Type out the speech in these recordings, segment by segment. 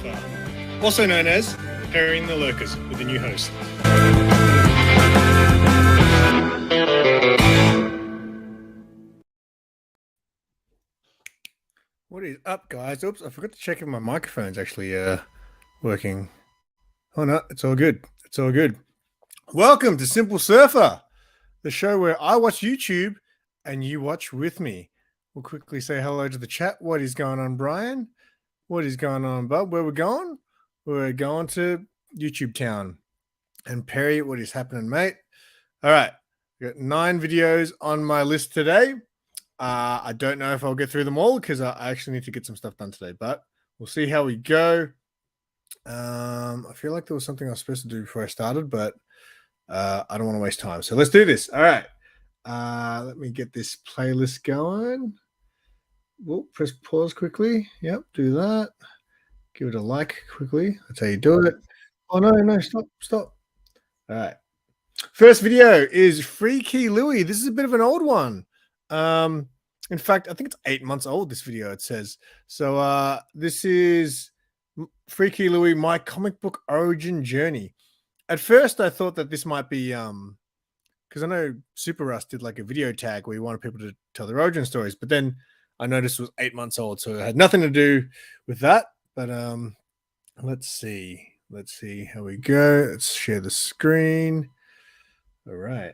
SURFER, also known as Pairing the Lurkers with a new host. What is up, guys? Oops, I forgot to check if my microphone's actually working. Oh no, it's all good. It's all good. Welcome to Simple Surfer, the show where I watch YouTube and you watch with me. We'll quickly say hello to the chat. What is going on, Brian? What is going on, Bub? Where we're going? We're going to YouTube town. And Perry, what is happening, mate? All right, we got 9 videos on my list today. I don't know if I'll get through them all because I actually need to get some stuff done today, but we'll see how we go. I feel like there was something I was supposed to do before I started, but I don't want to waste time. So let's do this. All right. Let me get this playlist going. We'll press pause quickly. Yep, do that. Give it a like quickly. That's how you do it. Oh, no, stop. All right. First video is Freaky Louie. This is a bit of an old one. In fact, I think it's 8 months old, this video, it says. So this is Freaky Louie, my comic book origin journey. At first, I thought that this might be because I know Super Russ did like a video tag where he wanted people to tell their origin stories, but then I noticed it was 8 months old, so it had nothing to do with that. But let's see how we go. Let's share the screen. All right.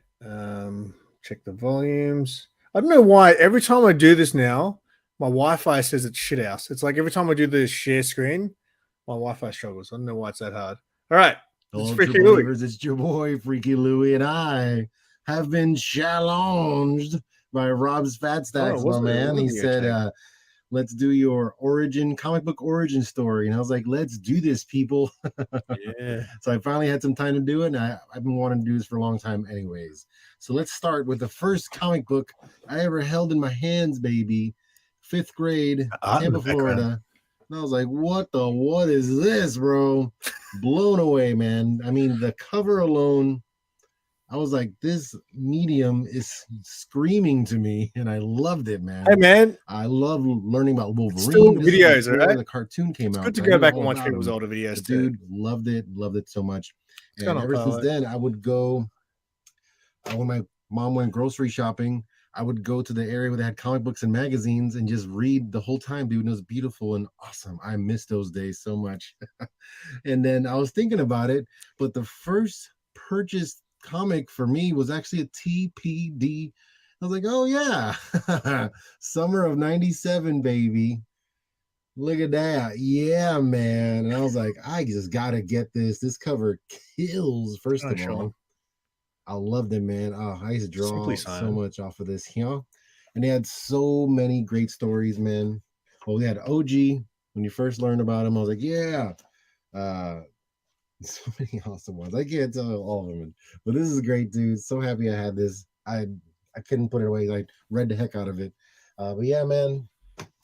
Check the volumes. I don't know why every time I do this now, my Wi-Fi says it's shit house. It's like every time I do the share screen, my Wi-Fi struggles. I don't know why it's that hard. All right. Hello, Freaky Louie. It's your boy, Freaky Louie, and I have been challenged by Rob's Fat Stacks, my man. He said, let's do your comic book origin story. And I was like, let's do this, people. Yeah. So I finally had some time to do it, and I've been wanting to do this for a long time anyways. So let's start with the first comic book I ever held in my hands, baby. 5th grade, Tampa, Florida. And I was like, what is this, bro? Blown away, man. I mean, the cover alone, I was like, this medium is screaming to me, and I loved it, man. Hey, man. I love learning about Wolverine. Still videos, right? The cartoon came out. It's good to go back and watch people's older videos, too. Dude, loved it so much. And ever since then, I would go, when my mom went grocery shopping, I would go to the area where they had comic books and magazines and just read the whole time, dude. And it was beautiful and awesome. I miss those days so much. And then I was thinking about it, but the first purchased comic for me was actually a TPD. I was like, oh yeah, summer of '97, baby. Look at that. Yeah, man. And I was like, I just gotta get this. This cover kills, first of all. I loved it, man. Oh, I used to draw so much off of this, you know. And they had so many great stories, man. Well, we had OG when you first learned about him. I was like, yeah. So many awesome ones. I can't tell all of them, but this is great, dude. So happy I had this. I couldn't put it away. I read the heck out of it. But yeah, man.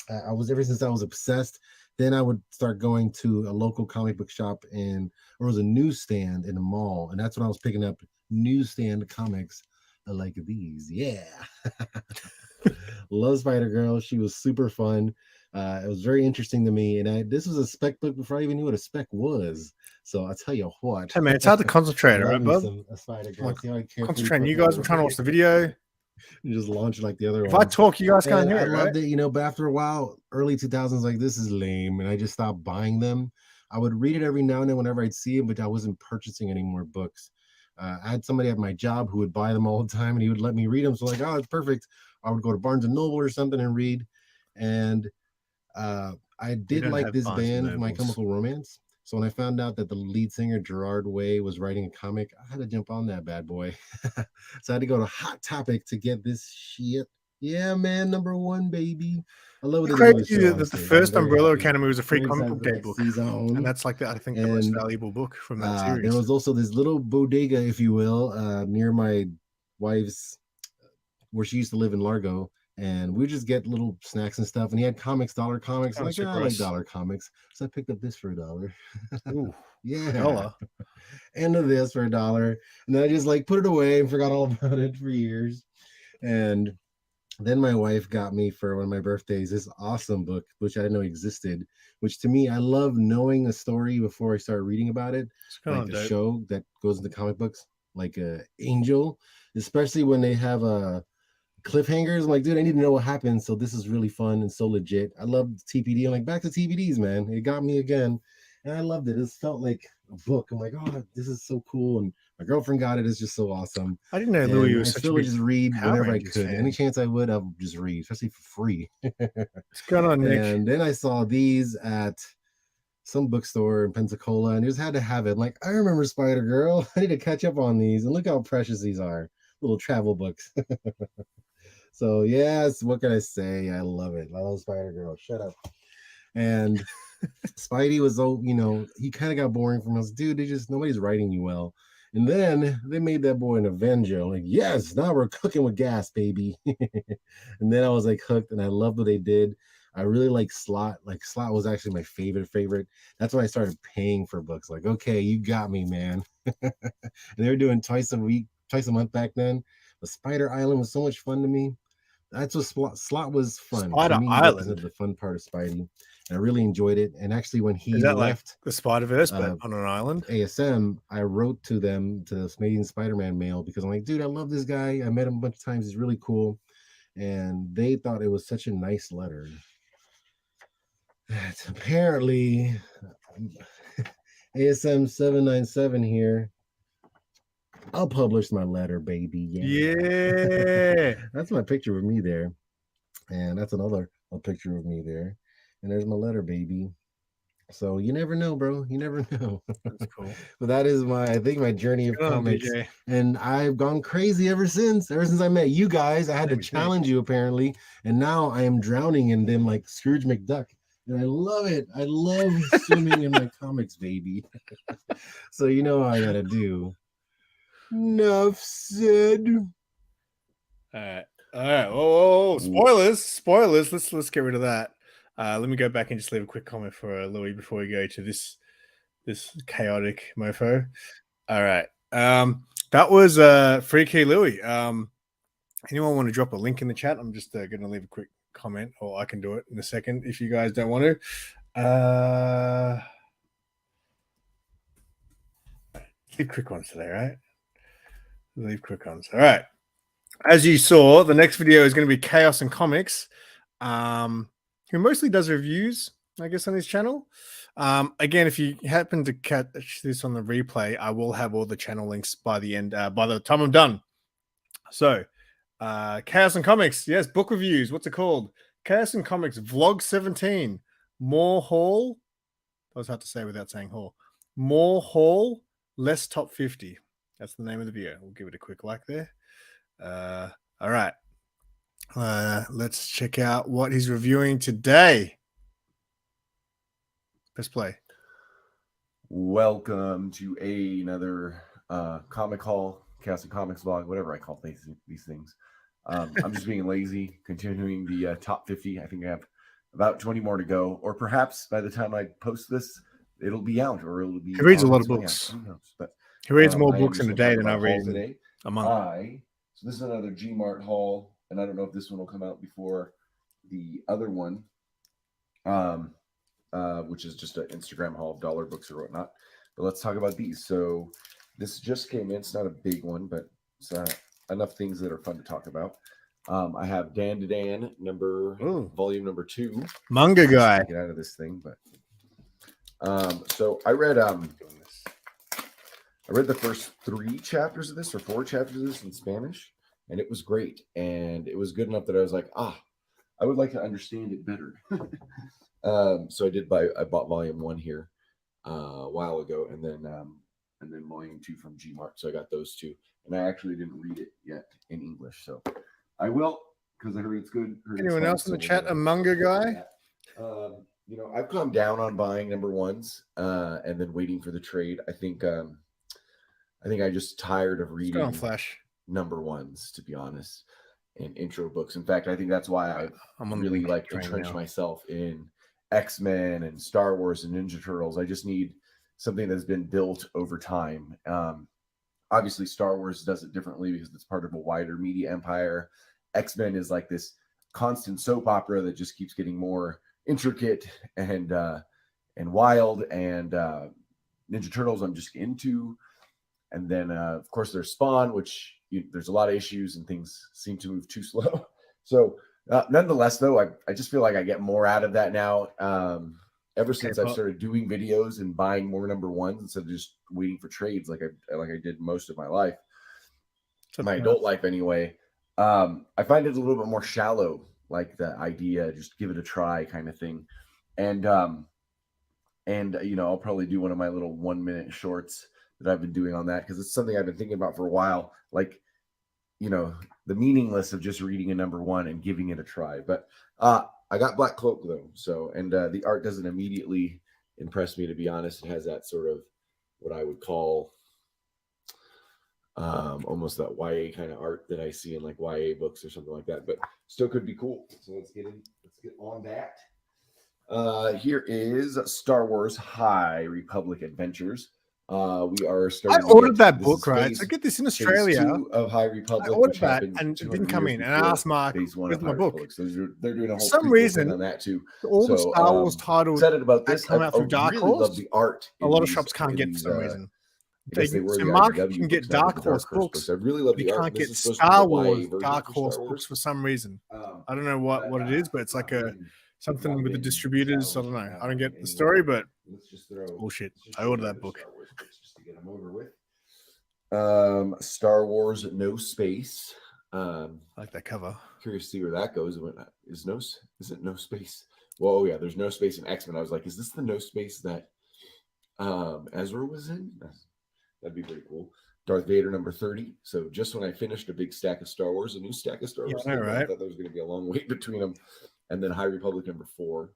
Ever since I was obsessed. Then I would start going to a local comic book shop, and there was a newsstand in a mall, and that's when I was picking up newsstand comics like these. Yeah. Love Spider-Girl. She was super fun. It was very interesting to me, and this was a spec book before I even knew what a spec was. So I'll tell you what. Hey man, it's hard to concentrate, right, bub? Spider-Girl. Concentrating. You guys, I'm trying to watch the video. You just launch like the other one. If I talk, you guys can't hear it, I loved it, you know, but after a while, early 2000s, like, this is lame, and I just stopped buying them. I would read it every now and then whenever I'd see them, but I wasn't purchasing any more books. I had somebody at my job who would buy them all the time, and he would let me read them. So like, oh, it's perfect. I would go to Barnes and Noble or something and read. And I did like this band, My Chemical Romance. So when I found out that the lead singer, Gerard Way, was writing a comic, I had to jump on that bad boy. So I had to go to Hot Topic to get this shit. Yeah, man, #1, baby. I love it. Crazy that the first Umbrella Academy was a free comic book day book. And that's like I think the most valuable book from that series. There was also this little bodega, if you will, near my wife's, where she used to live in Largo. And we just get little snacks and stuff. And he had comics, dollar comics. I'm like, yeah, I like dollar comics. So I picked up this for $1. Ooh, yeah. $1. And this for $1. And then I just like put it away and forgot all about it for years. And then my wife got me for one of my birthdays this awesome book, which I didn't know existed, which to me, I love knowing a story before I start reading about it, like the dope. show that goes into comic books, like Angel, especially when they have cliffhangers. I'm like, dude, I need to know what happened. So this is really fun and so legit. I love TPD. I'm like, back to TPDs, man. It got me again. And I loved it. It felt like a book. I'm like, oh, this is so cool. And my girlfriend got it. It's just so awesome. I didn't know Louis was I such still a would big just read Power whenever Rangers I could. fan. Any chance I would, I would just read, especially for free. What's going on, Nick? And then I saw these at some bookstore in Pensacola, and just had to have it. I'm like, I remember Spider Girl. I need to catch up on these. And look how precious these are. Little travel books. So yes, what can I say? I love it. I love Spider Girl. Shut up. And Spidey was, he kind of got boring from us. Dude, nobody's writing you well. And then they made that boy an Avenger. I'm like, yes, now we're cooking with gas, baby. And then I was like hooked, and I loved what they did. I really like Slot. Like Slot was actually my favorite. That's when I started paying for books. Like, okay, you got me, man. And they were doing twice a month back then. But Spider Island was so much fun to me. That's what Slot was fun. Spider to me, Island represented the fun part of Spidey. And I really enjoyed it. And actually, when he left like the Spider-Verse, but on an island, ASM, I wrote to them, to the Amazing Spider-Man mail, because I'm like, dude, I love this guy. I met him a bunch of times. He's really cool. And they thought it was such a nice letter. That apparently ASM 797 here. I'll publish my letter, baby. Yeah. That's my picture of me there. And that's another picture of me there. And there's my letter, baby. So you never know, bro. You never know. That's cool. But that is my journey of comics. And I've gone crazy ever since I met you guys. I had to challenge you, apparently. And now I am drowning in them like Scrooge McDuck. And I love it. I love swimming in my comics, baby. So you know what I gotta do. Enough said. All right. Oh, spoilers. Let's get rid of that. Let me go back and just leave a quick comment for Louis before we go to this chaotic mofo. All right. That was Freaky Louis. Anyone want to drop a link in the chat? I'm just going to leave a quick comment, or I can do it in a second if you guys don't want to. Leave quick ones today, right? Leave quick ones. All right. As you saw, the next video is going to be Chaos and Comics, who mostly does reviews, I guess, on his channel. Again, if you happen to catch this on the replay, I will have all the channel links by the end, by the time I'm done. So, Chaos and Comics, yes, book reviews. What's it called? Chaos and Comics Vlog 17. More haul. That was hard to say without saying haul. More haul, less top 50. That's the name of the video. We'll give it a quick like there. All right. Let's check out what he's reviewing today. Press play. Welcome to another comic haul, Chaos and Comics vlog, whatever I call these things. I'm just being lazy, continuing the top 50. I think I have about 20 more to go, or perhaps by the time I post this, it'll be out, or it'll be. He reads a lot of books. Who knows? But he reads more books in a day than I read today. A month. So this is another Gmart haul, and I don't know if this one will come out before the other one, which is just an Instagram haul of dollar books or whatnot. But let's talk about these. So this just came in. It's not a big one, but it's enough things that are fun to talk about. I have Dan to Dan volume number 2. Manga guy. Get out of this thing, but so I read the first 3 chapters of this, or 4 chapters of this in Spanish, and it was great. And it was good enough that I was like, I would like to understand it better. So I bought volume 1 here a while ago, and then volume 2 from Gmart. So I got those 2, and I actually didn't read it yet in English. So I will, because I heard it's good. Anyone else in the chat a manga guy? I've calmed down on buying number 1s and then waiting for the trade. I think I just tired of reading number 1s, to be honest, and intro books. In fact, I think that's why I'm really entrenched myself in X-Men and Star Wars and Ninja Turtles. I just need something that's been built over time. Obviously, Star Wars does it differently because it's part of a wider media empire. X-Men is like this constant soap opera that just keeps getting more intricate and Wild, and Ninja Turtles I'm just into. And then, of course, there's Spawn, which there's a lot of issues and things seem to move too slow. So nonetheless, though, I just feel like I get more out of that now. Ever since I've started doing videos and buying more number ones instead of just waiting for trades like I did most of my life, my adult life anyway. I find it a little bit more shallow, like the idea, just give it a try kind of thing. And I'll probably do one of my little 1-minute shorts that I've been doing on that, because it's something I've been thinking about for a while. Like, the meaningless of just reading a number one and giving it a try. But I got Black Cloak though, so the art doesn't immediately impress me, to be honest. It has that sort of what I would call almost that YA kind of art that I see in like YA books or something like that, but still could be cool. So let's get on that. Here is Star Wars High Republic Adventures. We are starting. I ordered that book, right? So I get this in Australia of High Republic. I ordered that and it didn't come in. And I asked Mark, "Where's my book?" So they're doing a whole for some reason on that too. All the Star Wars titles excited about this. come out through Dark Horse. Love the art. A lot of shops can't get for some reason. So Mark can get Dark Horse books. I really love the art. Can't get Star Wars Dark Horse books for some reason. I don't know what it is, but it's like something with the distributors. I don't know. I don't get the story, but it's bullshit. I ordered that book. Just to get them over with. Star Wars No Space. I like that cover. Curious to see where that goes. Is it No Space? Well, oh yeah, there's No Space in X-Men. I was like, is this the No Space that Ezra was in? That'd be pretty cool. Darth Vader number 30. So just when I finished a big stack of Star Wars, a new stack of Star Wars, right? I thought there was going to be a long wait between them. And then High Republic number 4.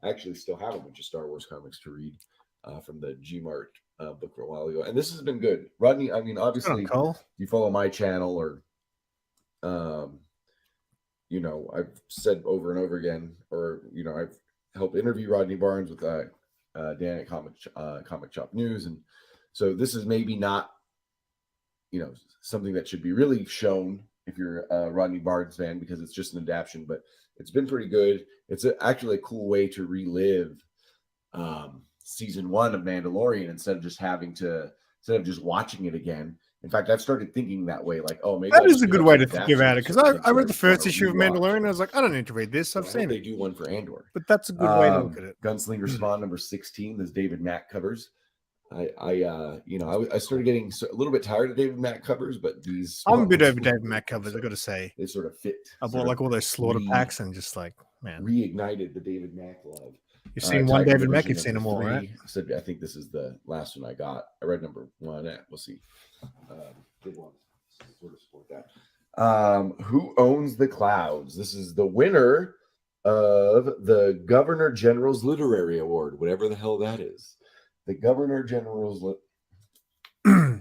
I actually still have a bunch of Star Wars comics to read from the Gmart book for a while ago. And this has been good. Rodney, I mean, obviously, you follow my channel, or, I've said over and over again, or, I've helped interview Rodney Barnes with Dan at Comic Shop News. And so this is maybe not, something that should be really shown if you're a Rodney Barnes fan, because it's just an adaptation, but it's been pretty good. It's actually a cool way to relive season 1 of Mandalorian instead of just watching it again. In fact, I've started thinking that way, like, oh, maybe that is a good way to think about it, because I read the first issue of Mandalorian. I was like, I don't need to read this. I've seen it. They do one for Andor, but that's a good way to look at it. Gunslinger Spawn number 16. There's David Mack covers. I started getting a little bit tired of David Mack covers, but these I'm a bit over David Mack covers. I got to say, they sort of fit. I bought like all those slaughter packs and just like, man, reignited the David Mack love. You've seen one David Mack, you've seen them all, right? I think this is the last one I got. I read number 1. We'll see. Good one. Sort of support that. Who Owns the Clouds? This is the winner of the Governor General's Literary Award, whatever the hell that is. The Governor General's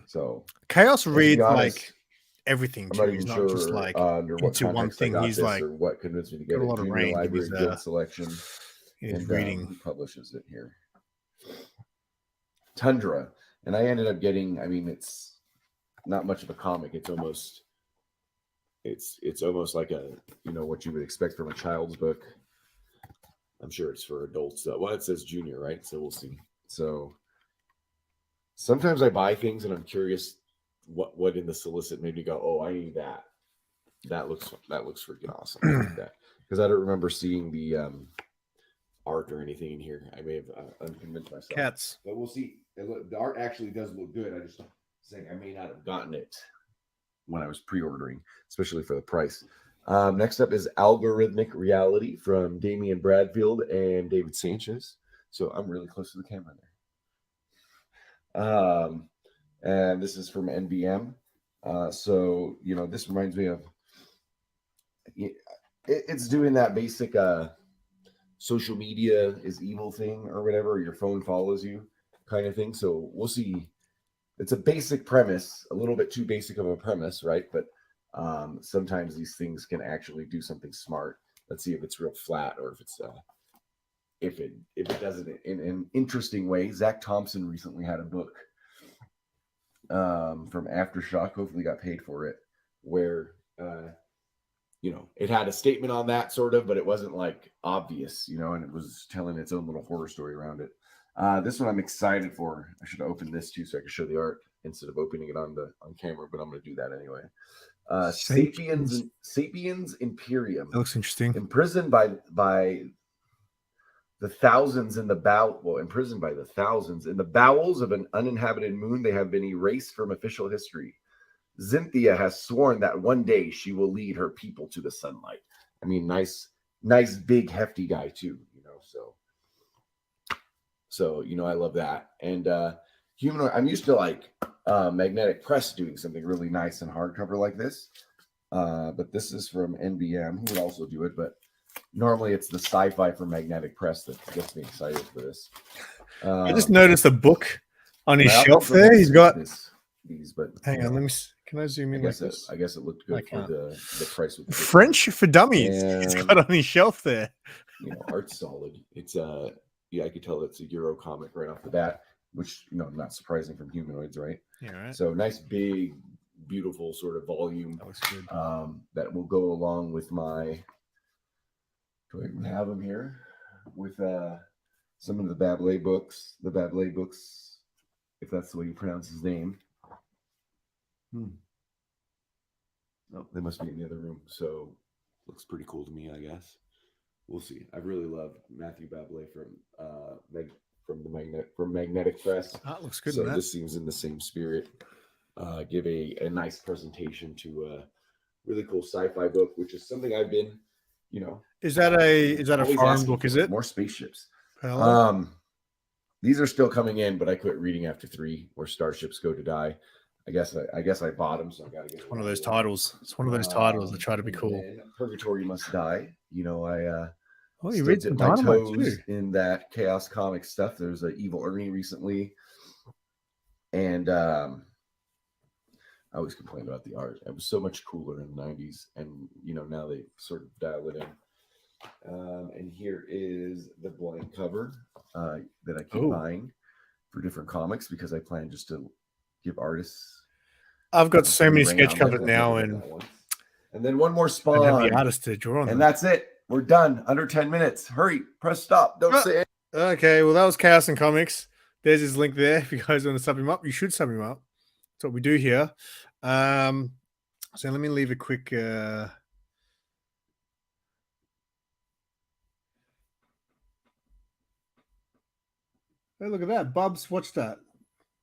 So Chaos reads like everything. I'm not he's even not sure just like into one thing. He's like, or what convinced me to get a lot of Junior range Library Guild selection. He's reading. Who publishes it here? Tundra. And I ended up getting, it's not much of a comic. It's almost like a, what you would expect from a child's book. I'm sure it's for adults. Well, it says junior, right? So we'll see. So sometimes I buy things and I'm curious what in the solicit made me go, oh, I need that. That looks freaking awesome. I like that, because I don't remember seeing the art or anything in here. I may have unconvinced myself. Cats. But we'll see. The art actually does look good. I just saying I may not have gotten it when I was pre-ordering, especially for the price. Next up is Algorithmic Reality from Damian Bradfield and David Sanchez. So I'm really close to the camera there. And this is from NBM. So, this reminds me of, it's doing that basic social media is evil thing or whatever, your phone follows you kind of thing. So we'll see. It's a basic premise, a little bit too basic of a premise, right? But sometimes these things can actually do something smart. Let's see if it's real flat or if it's if it does it in an interesting way. Zach Thompson recently had a book from Aftershock, hopefully got paid for it, where it had a statement on that sort of, but it wasn't like obvious, and it was telling its own little horror story around it. This one I'm excited for. I should have opened this too so I could show the art instead of opening it on camera, but I'm going to do that anyway. Sapiens Imperium. That looks interesting. Imprisoned by the thousands in the imprisoned by the thousands in the bowels of an uninhabited moon, they have been erased from official history. Xynthia has sworn that one day she will lead her people to the sunlight. I mean, nice, big, hefty guy too, you know. So you know, I love that. And humanoid. I'm used to like Magnetic Press doing something really nice and hardcover like this, but this is from NBM, who would also do it, but. Normally, it's the sci-fi from Magnetic Press that gets me excited for this. I just noticed a book on his shelf there. He's got these, but hang on, let me. Can I zoom in? I guess it looked good for the price. With the French for Dummies. It's got on his shelf there. You know, art's solid. It's yeah, I could tell it's a Euro comic right off the bat, which you know, not surprising from Humanoids, right? Yeah, right. So nice, big, beautiful sort of volume. That looks good. That will go along with my. Do I even have them here with some of the Babelais books? The Babelais books, if that's the way you pronounce his name. Oh, they must be in the other room. So looks pretty cool to me, I guess. We'll see. I really love Matthew Babelais from Magnetic Press. That looks good. So this seems in the same spirit. Give a nice presentation to a really cool sci-fi book, which is something I've been. You know, is that a foreign book? Is it more spaceships? Hello? These are still coming in, but I quit reading after 3, where starships go to die. I guess I bought them, so I got to get one of those titles. It's one of those titles that try to be cool. Purgatory Must Die. You know, you read some my toes in that Chaos Comic stuff. There's an Evil Ernie recently, and I always complain about the art. It was so much cooler in the 90s. And, you know, now they sort of dial it in. And here is the blank cover that I keep buying for different comics because I plan just to give artists. I've got so many sketch covers now. And then one more Spawn. I have the artist to draw on. And that's it. We're done. Under 10 minutes. Hurry. Press stop. Don't say it. Okay. Well, that was Chaos and Comics. There's his link there. If you guys want to sub him up, you should sub him up. That's what we do here. So let me leave a quick hey, look at that. Bubs watched that.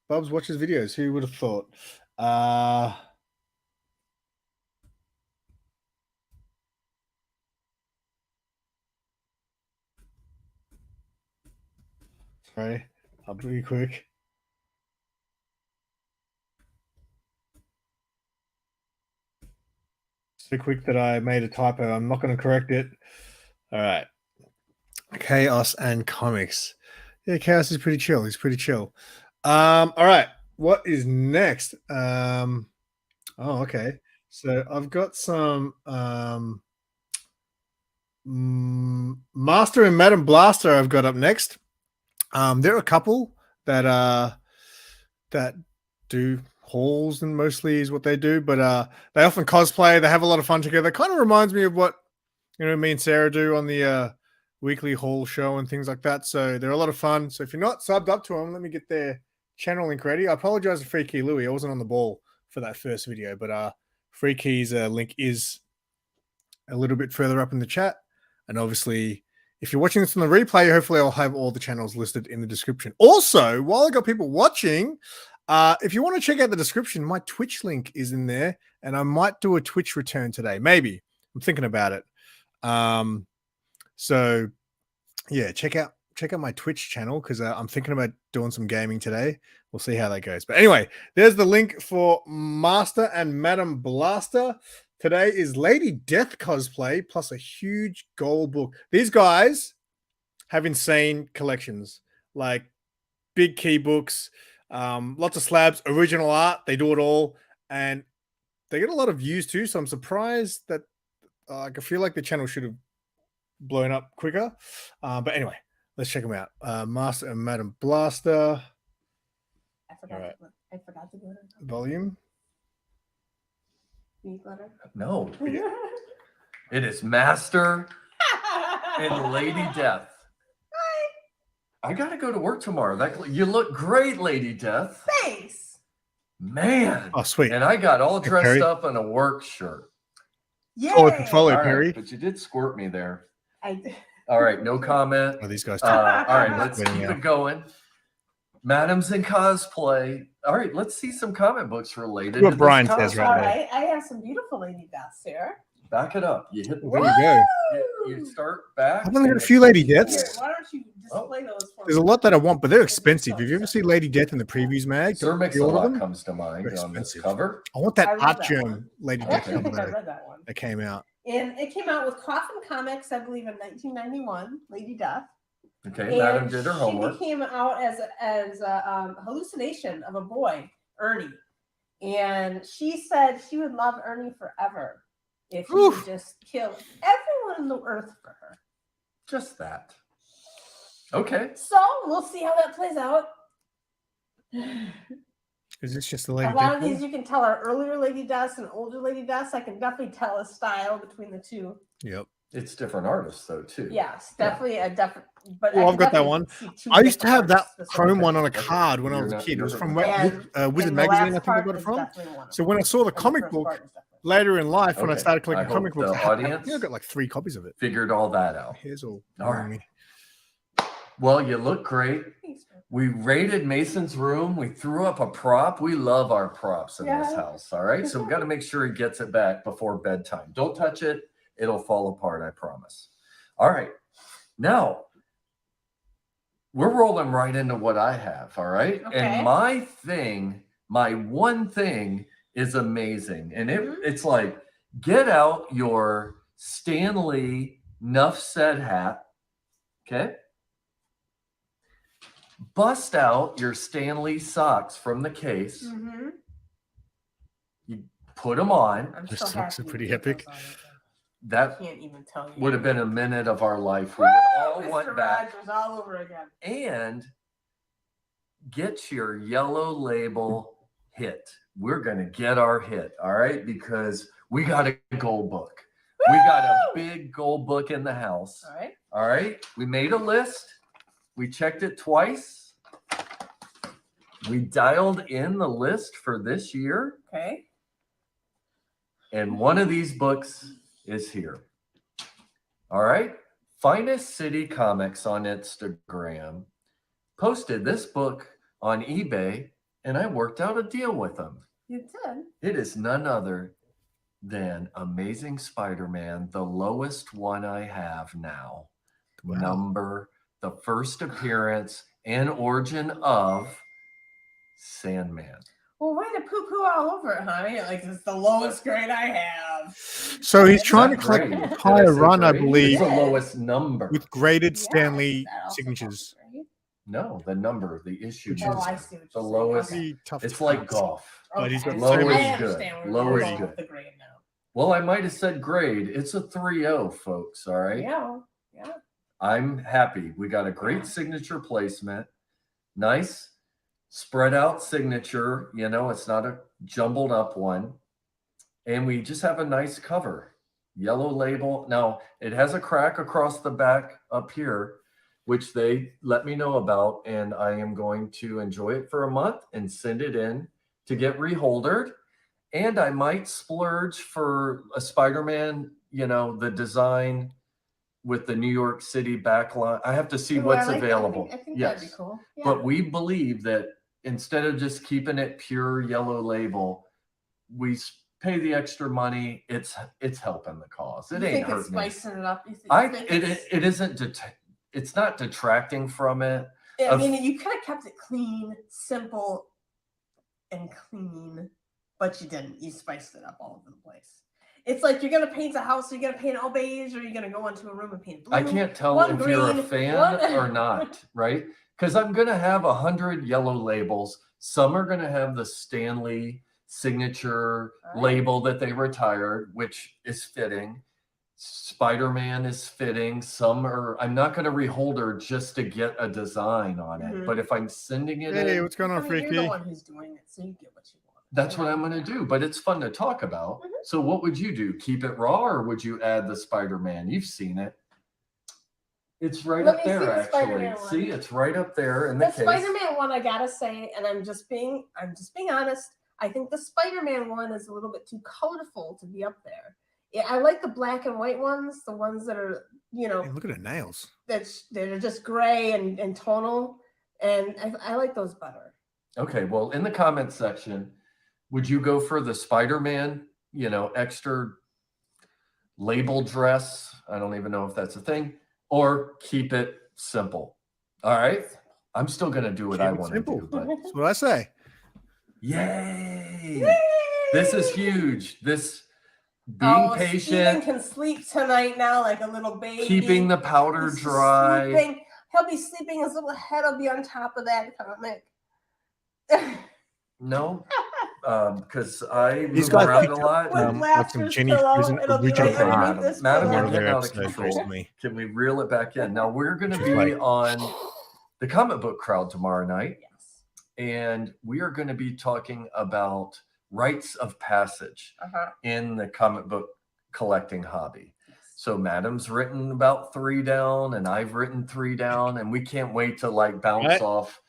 Bubs watches videos. Who would have thought? Sorry, I'll be quick. So quick that I made a typo. I'm not going to correct it. All right. Chaos and Comics. Yeah, Chaos is pretty chill. He's pretty chill. All right. What is next? Okay. So I've got some Master and Madam Blaster I've got up next. There are a couple that do hauls, and mostly is what they do, but they often cosplay. They have a lot of fun together. Kind of reminds me of what, you know, me and Sarah do on the weekly haul show and things like that. So they're a lot of fun. So if you're not subbed up to them, let me get their channel link ready. I apologize to Free Key Louie. I wasn't on the ball for that first video, but Free Key's link is a little bit further up in the chat. And obviously, if you're watching this on the replay, hopefully I'll have all the channels listed in the description. Also, while I got people watching, if you want to check out the description, my Twitch link is in there, and I might do a Twitch return today. Maybe. I'm thinking about it. So yeah, check out my Twitch channel because I'm thinking about doing some gaming today. We'll see how that goes. But anyway, there's the link for Master and Madam Blaster. Today is Lady Death cosplay plus a huge gold book. These guys have insane collections, like big key books, lots of slabs, original art. They do it all, and they get a lot of views too. So I'm surprised that I feel like the channel should have blown up quicker. But anyway, let's check them out. Master and Madam Blaster. I forgot to go to volume. newsletter. No. It is Master and Lady Death. I got to go to work tomorrow. You look great, Lady Death. Thanks. Man. Oh, sweet. And I got all dressed up in a work shirt. Yeah. Follow, Perry. But you did squirt me there. I did. All right, no comment. Oh, these guys. All right, let's keep it going. Madams in cosplay. All right, let's see some comic books related to Brian this says cosplay. right All there. right. I have some beautiful lady deaths here. Back it up. You hit There you go. You start back. I've only got a few Lady Here, Deaths. why don't you display those for There's a me? lot that I want, but they're expensive. If you ever see Lady Death in the previews mag, Sir all Mix-a-Lot of them, comes to mind They're on this expensive. cover. I want I that read art that germ one. Lady I Death actually think I cover read that one. that came out. And it came out with Coffin Comics, I believe, in 1991, Lady Death. Okay, And Madam did her homework. She came out as a hallucination of a boy, Ernie. And she said she would love Ernie forever if he would just kill everyone on the earth for her. Just that. Okay. So we'll see how that plays out. Is this just the Lady A lot Death? of these you can tell are earlier Lady Deaths and older Lady Deaths. I can definitely tell a style between the two. Yep. It's different artists though too. Yes, definitely a different. But Well, I I've got that one. I used to have that chrome one on a card when I was a kid. It was from Wizard Magazine, I think I got it from. So when I saw the comic book later in life, when I started collecting comic books, I got like 3 copies of it. Figured all that out. Here's all right. Well, you look great. We raided Mason's room. We threw up a prop. We love our props in this house. All right. So we got to make sure he gets it back before bedtime. Don't touch it. It'll fall apart. I promise. All right. Now we're rolling right into what I have. All right. Okay. And my one thing is amazing. And it's like, get out your Stan Lee Nuff Said hat. Okay. Bust out your Stan Lee socks from the case. Mm-hmm. You put them on. I'm The so socks are happy pretty you did epic. those on it. That I can't even tell you. would have been a minute of our life. We Woo! all Mr. went back. Rogers all over again. And get your yellow label hit. We're going to get our hit, all right? Because we got a gold book. Woo! We got a big gold book in the house. All right. All right? We made a list. We checked it twice. We dialed in the list for this year. Okay. And one of these books is here. All right? Finest City Comics on Instagram posted this book on eBay, and I worked out a deal with them. You did. It is none other than Amazing Spider-Man, the lowest one I have now. Wow. The first appearance and origin of Sandman. Well, way to poo-poo all over it, honey. Like, it's the lowest grade I have. So he's trying to collect Grade. an Did entire say run, I grade? believe, It's the lowest number. with graded Yes, Stanley that also signatures. helps, right? No, the number, the issue. Which number. Oh, I see what The you're saying. lowest. Okay. Pretty tough. It's to like find. golf. But he's got Okay. so Low many- is I good. understand where Low we're is going good. with the grade now. Well, I might have said grade. It's a 3.0, folks. All right. Yeah. Yeah. I'm happy. We got a great signature placement. Nice spread out signature. You know, it's not a jumbled up one. And we just have a nice cover. Yellow label. Now, it has a crack across the back up here, which they let me know about. And I am going to enjoy it for a month and send it in to get reholdered. And I might splurge for a Spider-Man, you know, the design with the New York City backline. I have to see Ooh, what's I like that. available. I think Yes. that'd be cool. Yeah. But we believe that instead of just keeping it pure yellow label, we pay the extra money. It's helping the cause. It You ain't think it's hurting me. spicing it up? You think It isn't. It's not detracting from it. I mean, you kind of kept it clean, simple, and clean, but you didn't. You spiced it up all over the place. It's like you're gonna paint a house, you're gonna paint all beige, or you're gonna go into a room and paint blue. I can't tell one if you're a green, fan one- or not, right? Because I'm gonna have 100 yellow labels. Some are gonna have the Stanley signature Right. label that they retired, which is fitting. Spider-Man is fitting. Some are. I'm not going to reholder just to get a design on it. Mhm. But if I'm sending it Hey, in, what's going I on, mean, you're the Freaky? one who's doing it, so you get what you want. that's what I'm going to do. But it's fun to talk about. Mhm. So what would you do? Keep it raw, or would you add the Spider-Man? You've seen it. It's right Let up me see there, the actually. Spider-Man one. See, it's right up there in the case. Spider-Man one, I gotta say, and I'm just being honest. I think the Spider-Man one is a little bit too colorful to be up there. Yeah, I like the black and white ones, the ones that are, you know. Hey, look at her nails. That are just gray and tonal, and I like those better. Okay, well, in the comments section, would you go for the Spider-Man, you know, extra label dress? I don't even know if that's a thing, or keep it simple. All right, I'm still gonna do what I want to do. But that's what I say. Yay! This is huge. This being patient. Steven can sleep tonight now like a little baby. Keeping the powder dry. He'll be sleeping. His little head will be on top of that comic. No, because I move around a lot. Like some Jenny Susan original Madam, you're out of control. Can we reel it back in? Now we're going to be on the comic book crowd tomorrow night, and we are going to be talking about rites of passage in the comic book collecting hobby. So Madam's written about 3 down, and I've written 3 down, and we can't wait to like bounce off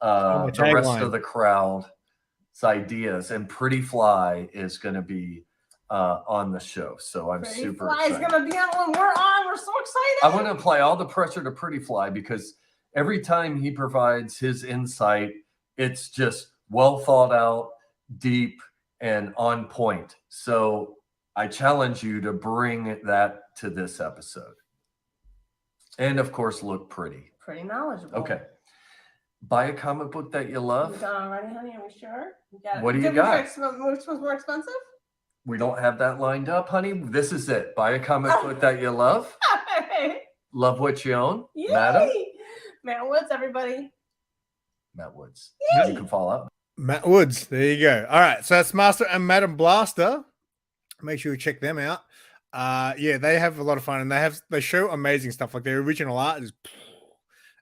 the rest of the crowd's ideas. And Pretty Fly is going to be on the show, so I'm super excited. Pretty Fly is going to be on when we're on. We're so excited. I want to apply all the pressure to Pretty Fly because every time he provides his insight, it's just well thought out, deep, and on point. So I challenge you to bring that to this episode. And of course, look pretty. Pretty knowledgeable. Okay. Buy a comic book that you love. You done already, honey? Are we sure? What do you got? Which one's more expensive? We don't have that lined up, honey. This is it. Buy a comic book that you love. Love what you own. Yay! Madam? Matt Woods, everybody. Matt Woods. Yay! You can follow up. Matt Woods. There you go. All right. So that's Master and Madam Blaster. Make sure you check them out. Yeah, they have a lot of fun, and they show amazing stuff. Like their original art is,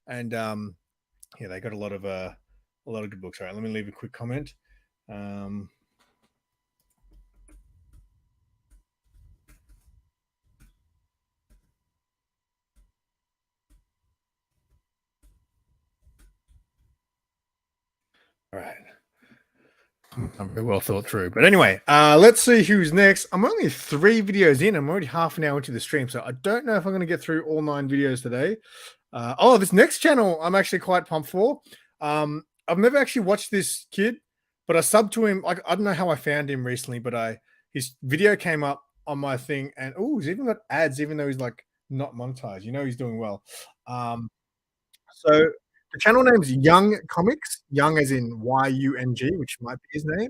and yeah, they got a lot of good books. All right, let me leave a quick comment. All right. I'm very well thought through. But anyway, let's see who's next. I'm only 3 videos in. I'm already half an hour into the stream, so I don't know if I'm going to get through all 9 videos today. This next channel I'm actually quite pumped for. I've never actually watched this kid, but I subbed to him. Like, I don't know how I found him recently, but his video came up on my thing, and he's even got ads, even though he's like not monetized. You know, he's doing well. So the channel name's Young Comics, Young as in Y-U-N-G, which might be his name.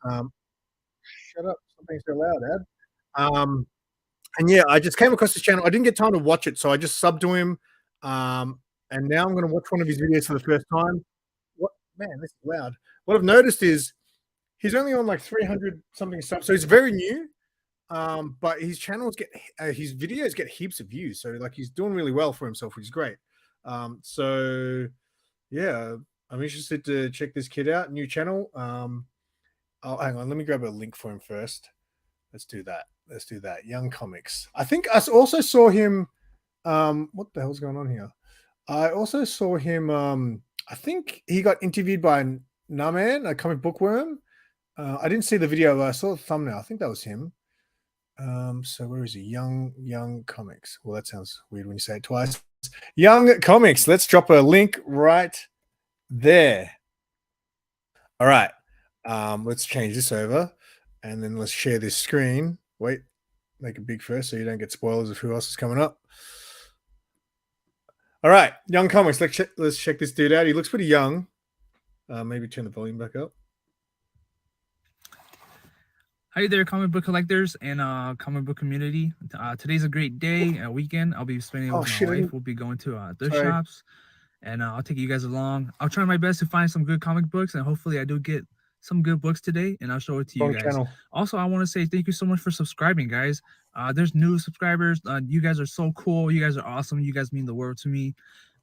Shut up, something so loud, Ad. And yeah, I just came across this channel. I didn't get time to watch it, so I just subbed to him. And now I'm going to watch one of his videos for the first time. What, man, this is loud. What I've noticed is he's only on like 300 something subs, so he's very new. But his channels his videos get heaps of views, so like he's doing really well for himself, which is great. So yeah, I'm interested to check this kid out. New channel. Oh, hang on, let me grab a link for him first. Let's do that. Young Comics. I think I also saw him. What the hell's going on here? I also saw him. I think he got interviewed by Naman, a comic bookworm. I didn't see the video, but I saw the thumbnail. I think that was him. So where is he? Young Comics. Well, that sounds weird when you say it twice. Young Comics. Let's drop a link right there. All right. Let's change this over, and then let's share this screen. Wait, make it big first so you don't get spoilers of who else is coming up. All right, Young Comics. Let's check this dude out. He looks pretty young. Maybe turn the volume back up. Hi there, comic book collectors and comic book community. Today's a great day, a weekend. I'll be spending it with my wife. We'll be going to thrift shops, and I'll take you guys along. I'll try my best to find some good comic books, and hopefully I do get some good books today, and I'll show it to you guys. Also, I want to say thank you so much for subscribing, guys. There's new subscribers. You guys are so cool. You guys are awesome. You guys mean the world to me.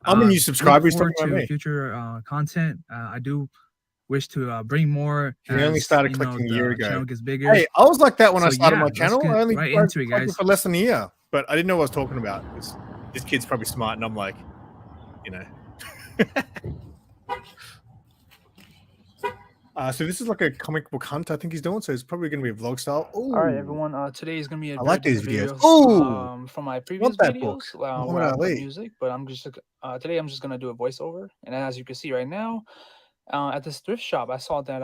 I'm a new subscriber. To future content. I do wish to bring more. We only started collecting a year ago. Channel gets bigger. Hey, I was like that when I started my channel. I only right into it, guys. for less than a year, but I didn't know what I was talking about. this kid's probably smart, and I'm like, you know. So this is like a comic book hunt, I think he's doing. So it's probably going to be a vlog style. Ooh. All right, everyone. Today is going to be a I like these video, videos. Oh, from my previous videos where I put music, but I'm just today I'm just going to do a voiceover. And as you can see right now, at this thrift shop, I saw that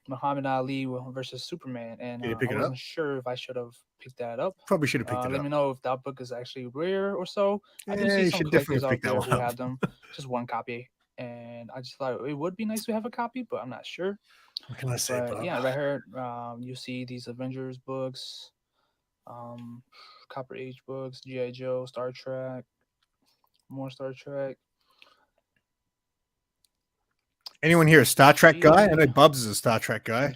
Muhammad Ali versus Superman, and I wasn't sure if I should have picked that up. Probably should have picked it up. Let me know if that book is actually rare or so. Yeah, I do see some collectors out there who have have them, just one copy. And I just thought it would be nice to have a copy, but I'm not sure. What can I say, but yeah, right here, you see these Avengers books, Copper Age books, G.I. Joe, Star Trek, more Star Trek. Anyone here a Star Trek guy? I know Bubs is a Star Trek guy.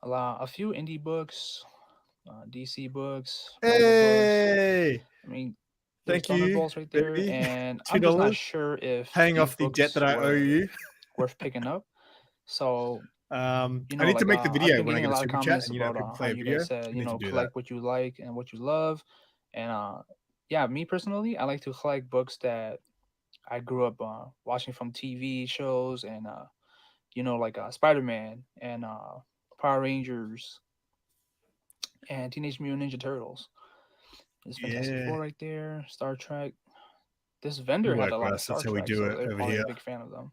A few indie books, DC books. Hey, books. I mean, thank you. Balls right there, baby. and I'm just not sure if paying off the debt that I owe you worth picking up. So I need to make the video when I get a super chat, and about how you guys said, collect what you like and what you love, and yeah, me personally, I like to collect books that I grew up watching from TV shows, and like Spider-Man and Power Rangers and Teenage Mutant Ninja Turtles. There's Fantastic Four right there, Star Trek. This vendor had a lot of Star Trek, so they're probably a big fan of them.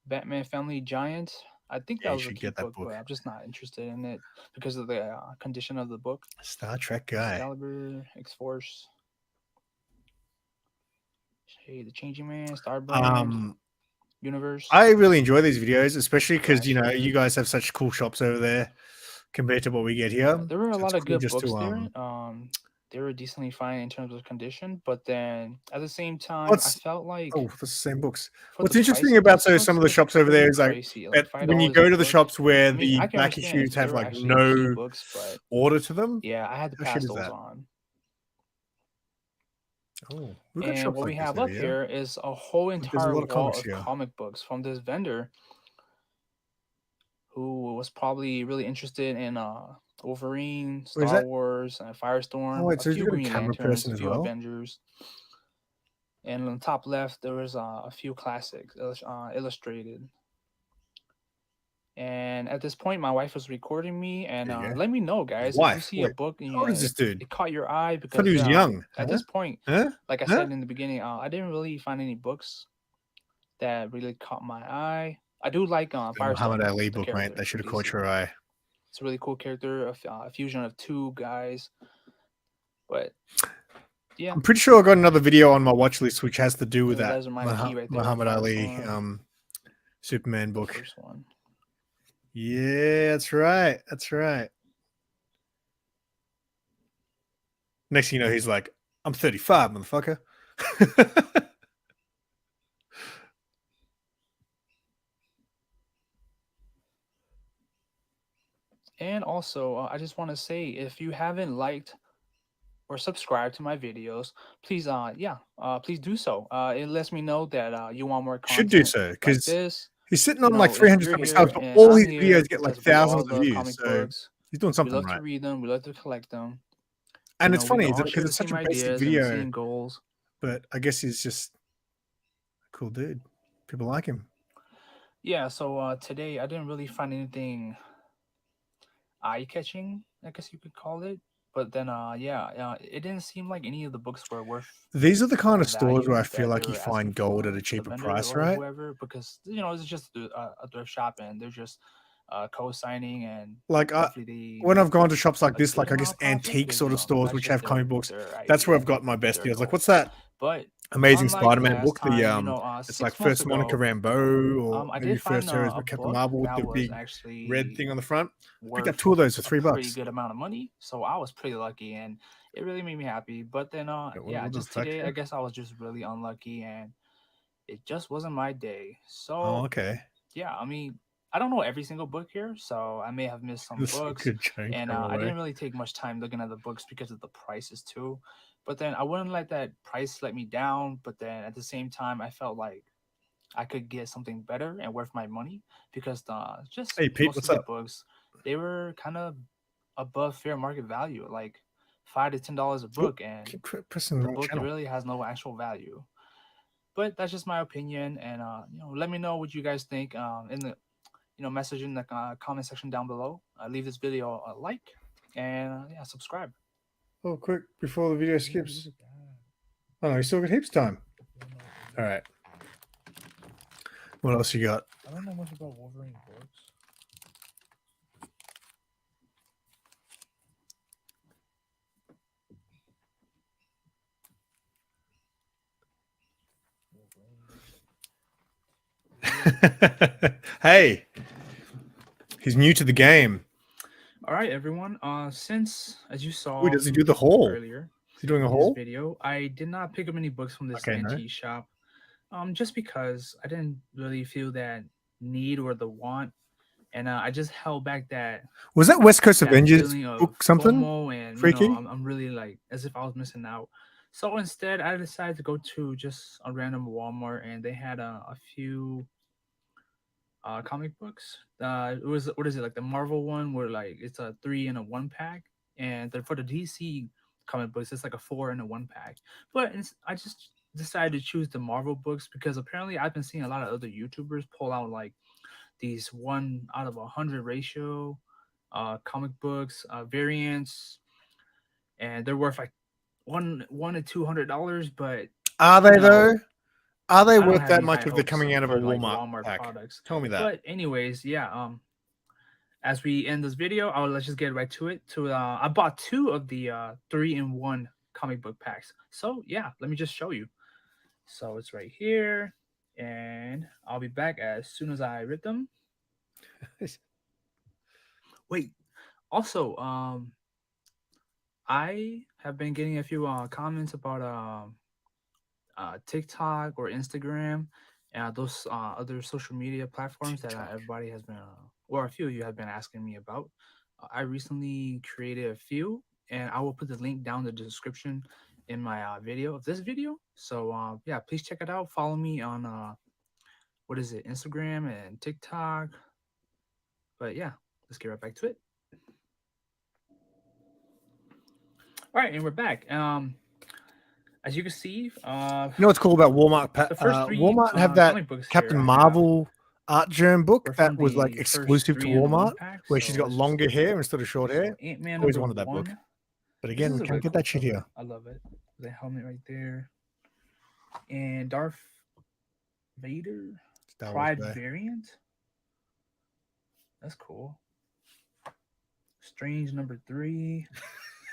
Batman Family Giant. I think that was a cute book, but I'm just not interested in it because of the condition of the book. Star Trek guy. Excalibur, X-Force. Hey, the Changing Man, Starbrand, Universe. I really enjoy these videos, especially because you guys have such cool shops over there compared to what we get here. There were a lot of good books there. They were decently fine in terms of condition, but then at the same time, I felt like the same books. What's interesting about some of the shops over there is like when you go to the shops where the back issues have like no order to them. Yeah, I had to pass those on. Oh, and what we have up here is a whole entire wall of comic books from this vendor who was probably really interested in Wolverine, Star Wars, and Firestorm, a few Green Lanterns, a few Avengers. And on the top left, there was a few classics illustrated. And at this point, my wife was recording me, and let me know, guys, if you see a book and it caught your eye, because he was young. At this point, like I said in the beginning, I didn't really find any books that really caught my eye. I do like Muhammad Ali book, mate. That should have caught your eye. It's a really cool character, a fusion of two guys. But yeah, I'm pretty sure I got another video on my watch list which has to do with that right Muhammad Ali Superman book. First one. Yeah, that's right. That's right. Next thing you know, he's like, I'm 35, motherfucker. And also, I just want to say, if you haven't liked or subscribed to my videos, please, please do so. It lets me know that you want more content. Should do so, because he's sitting on like 300 something subs, but all his videos get like thousands of views. So he's doing something right. We love to read them. We love to collect them. And it's funny because it's such a basic video. Goals. But I guess he's just a cool dude. People like him. Yeah. So today I didn't really find anything eye-catching, I guess you could call it. But then, it didn't seem like any of the books were worth. These are the kind of stores where I feel like you find gold at a cheaper price, right? Whoever, because it's just a thrift shop, and they're just co-signing, and like when I've gone to shops like this, like I guess antique sort of stores which have comic books, that's where I've got my best deals. Like, what's that? But Amazing Spider-Man book, it's like first Monica Rambeau, or maybe first her as Captain Marvel with the big red thing on the front. Picked up 2 of those for $3. Pretty good amount of money, so I was pretty lucky, and it really made me happy. But then, just today, I guess I was just really unlucky, and it just wasn't my day. So, yeah, I mean, I don't know every single book here, so I may have missed some books, and I didn't really take much time looking at the books because of the prices too. But then I wouldn't let that price let me down. But then at the same time, I felt like I could get something better and worth my money, because Hey Pete, what's up? Books, they were kind of above fair market value, like $5 to $10 a book, and pressing the book really has no actual value. But that's just my opinion, and let me know what you guys think in the message in the comment section down below. Leave this video a like, and subscribe. Oh, quick before the video skips. Oh no, you still got heaps of time. All right. What else you got? I don't know much about Wolverine books. Hey, he's new to the game. All right, everyone. Since, as you saw, does he do the haul earlier? Is he doing a haul? Video. I did not pick up any books from this antique shop, just because I didn't really feel that need or the want, and I just held back that. Was that West Coast Avengers book something? And freaky? I'm really like as if I was missing out. So instead, I decided to go to just a random Walmart, and they had a few comic books. It was, what is it, like the Marvel one where like it's a 3 in a 1 pack, and then for the DC comic books it's like a 4 in a 1 pack. But I just decided to choose the Marvel books because apparently I've been seeing a lot of other YouTubers pull out like these 1 out of 100 ratio comic books variants, and they're worth like $100 to $200. But are they though? Are they worth that much if they're coming out of a Walmart pack? Products? Tell me that. But anyways, as we end this video, let's just get right to it. I bought 2 of the 3-in-1 comic book packs. So yeah, let me just show you. So it's right here, and I'll be back as soon as I rip them. Wait, also, I have been getting a few comments about TikTok or Instagram and those other social media platforms that everybody has been, or a few of you have been asking me about. I recently created a few, and I will put the link down in the description in my video of this video. So yeah, please check it out. Follow me on what is it, Instagram and TikTok. But yeah, let's get right back to it. All right, and we're back. As you can see, you know what's cool about Walmart? Walmart have that Captain Marvel art germ book that was like exclusive to Walmart, where she's got longer hair instead of short hair. Ant-Man Always wanted that book, but again, we can't get that shit here. I love it. The helmet right there, and Darth Vader Pride variant. That's cool. Strange #3.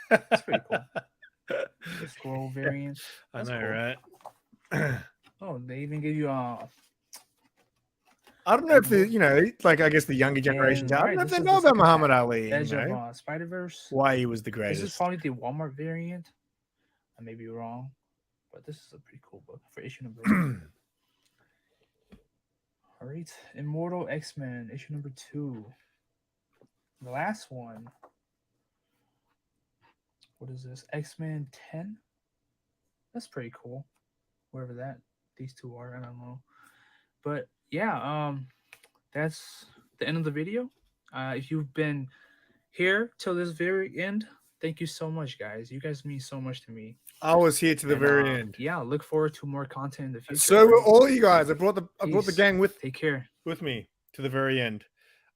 That's pretty cool. The scroll variant. That's I know, cool. Right? Oh, they even give you I don't know if the like I guess the younger generations. I don't know if they know about Muhammad Ali. Edge of Spider-Verse. Why he was the greatest. This is probably the Walmart variant. I may be wrong, but this is a pretty cool book for issue #1. All right, Immortal X-Men issue #2. The last one. What is this? X-Men 10? That's pretty cool. Wherever these two are, I don't know. But yeah, that's the end of the video. If you've been here till this very end, thank you so much, guys. You guys mean so much to me. I was here to the very end. Yeah, look forward to more content in the future. So were all you guys. I brought the gang with. Take care. With me to the very end.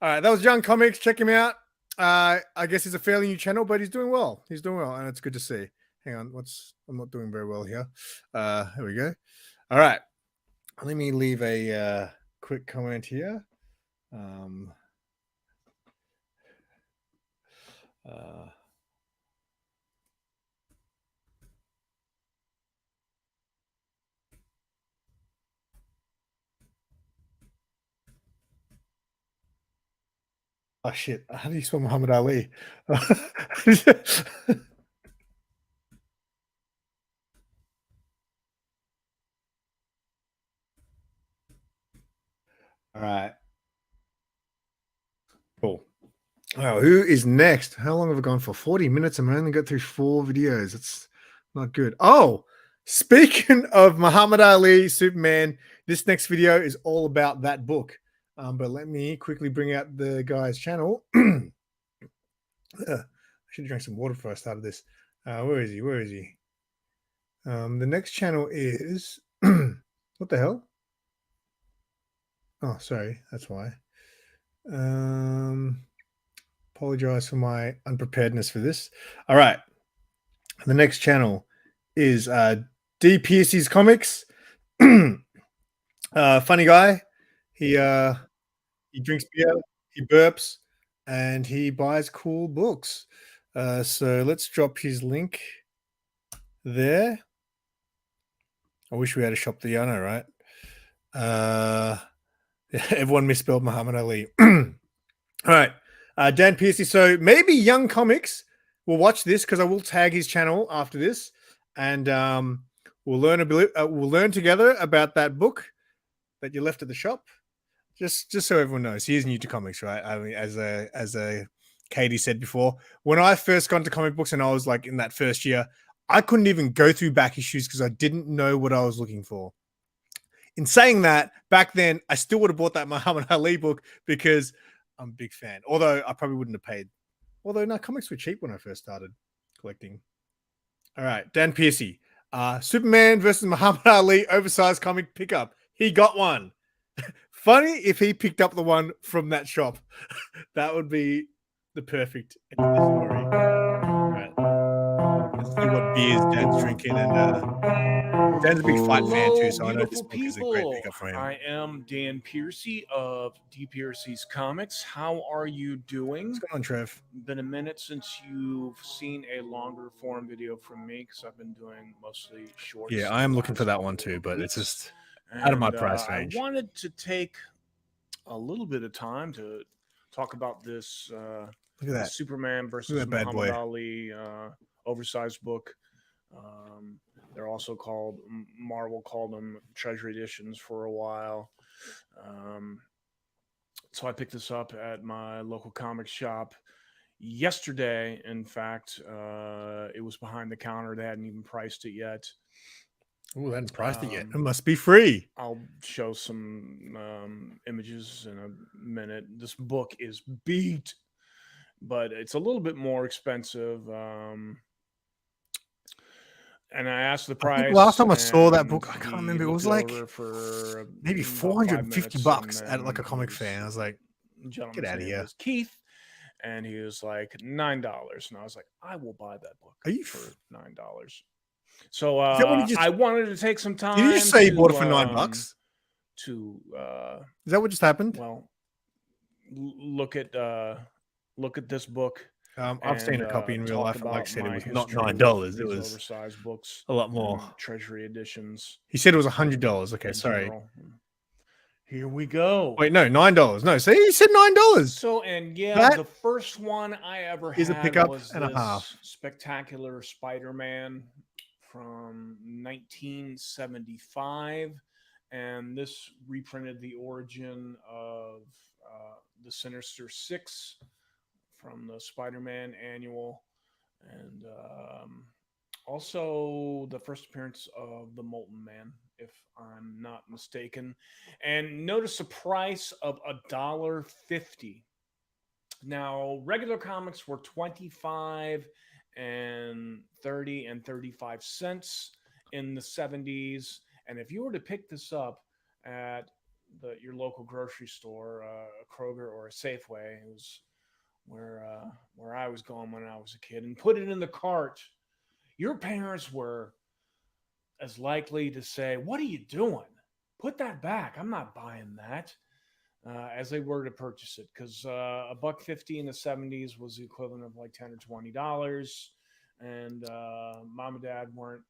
All right, that was Young Comics. Check him out. I guess he's a fairly new channel, but he's doing well. He's doing well, and it's good to see. Hang on, I'm not doing very well here. Here we go. All right, let me leave a quick comment here. Oh shit! How do you spell Muhammad Ali? All right. Cool. Oh, who is next? How long have I gone for? 40 minutes. And I only got through 4 videos. It's not good. Oh, speaking of Muhammad Ali, Superman, this next video is all about that book. But let me quickly bring out the guy's channel. I should have drank some water before I started this. Where is he? Where is he? The next channel is what the hell? Oh, sorry, that's why. Apologize for my unpreparedness for this. All right. The next channel is D. Piercy's Comics. Funny guy. He drinks beer, he burps, and he buys cool books. So let's drop his link there. I wish we had a shop there, I know, right? Everyone misspelled Muhammad Ali. All right. Dan Piercy. So maybe Young Comics will watch this because I will tag his channel after this, and we'll learn we'll learn together about that book that you left at the shop. Just so everyone knows, he is new to comics, right? I mean, as Katie said before, when I first got into comic books and I was like in that first year, I couldn't even go through back issues because I didn't know what I was looking for. In saying that, back then, I still would have bought that Muhammad Ali book because I'm a big fan. Although I probably wouldn't have paid. Although, no, comics were cheap when I first started collecting. All right, Dan Piercy. Superman versus Muhammad Ali oversized comic pickup. He got one. Funny if he picked up the one from that shop. That would be the perfect end of the story. All right. Let's see what beers Dan's drinking. And Dan's a big fight fan too, so I know this book is a great pickup for him. I am Dan Piercy of D. Piercy's Comics. How are you doing? What's going on, Trev? Been a minute since you've seen a longer form video from me because I've been doing mostly short. Yeah, I am looking for that one too, but it's just out of my price range. I wanted to take a little bit of time to talk about this Look at that. Superman versus Muhammad Ali oversized book. They're also called, Marvel called them Treasury Editions for a while. So I picked this up at my local comic shop yesterday. In fact, it was behind the counter. They hadn't even priced it yet. Oh, they hadn't priced it yet. It must be free. I'll show some images in a minute. This book is beat, but it's a little bit more expensive. And I asked the price. Last time I saw that book, I can't remember. It was like for maybe $450 at like a comic fair. I was like, get out of here. Keith. And he was like, $9. And I was like, I will buy that book. Are you for $9? So I wanted to take some time. Did you just say you bought it for $9? To is that what just happened? Well, look at this book. I've seen a copy in real life. Like I said, it was not $9. It was oversized books, a lot more. Treasury editions. He said it was $100. Okay, sorry. General. Here we go. Wait, no, $9. No, see, he said $9. So, and yeah, the first one I ever had is a pickup was and a half. Spectacular Spider-Man from 1975, and this reprinted the origin of the Sinister Six from the Spider-Man annual, and also the first appearance of the Molten Man, if I'm not mistaken. And notice the price of $1.50. Now, regular comics were 25 and 30 and 35 cents in the 70s. And if you were to pick this up at your local grocery store, a Kroger or a Safeway, it was where I was going when I was a kid, and put it in the cart, your parents were as likely to say, "What are you doing? Put that back. I'm not buying that," as they were to purchase it, because $1.50 in the 70s was the equivalent of like $10 or $20, and mom and dad weren't,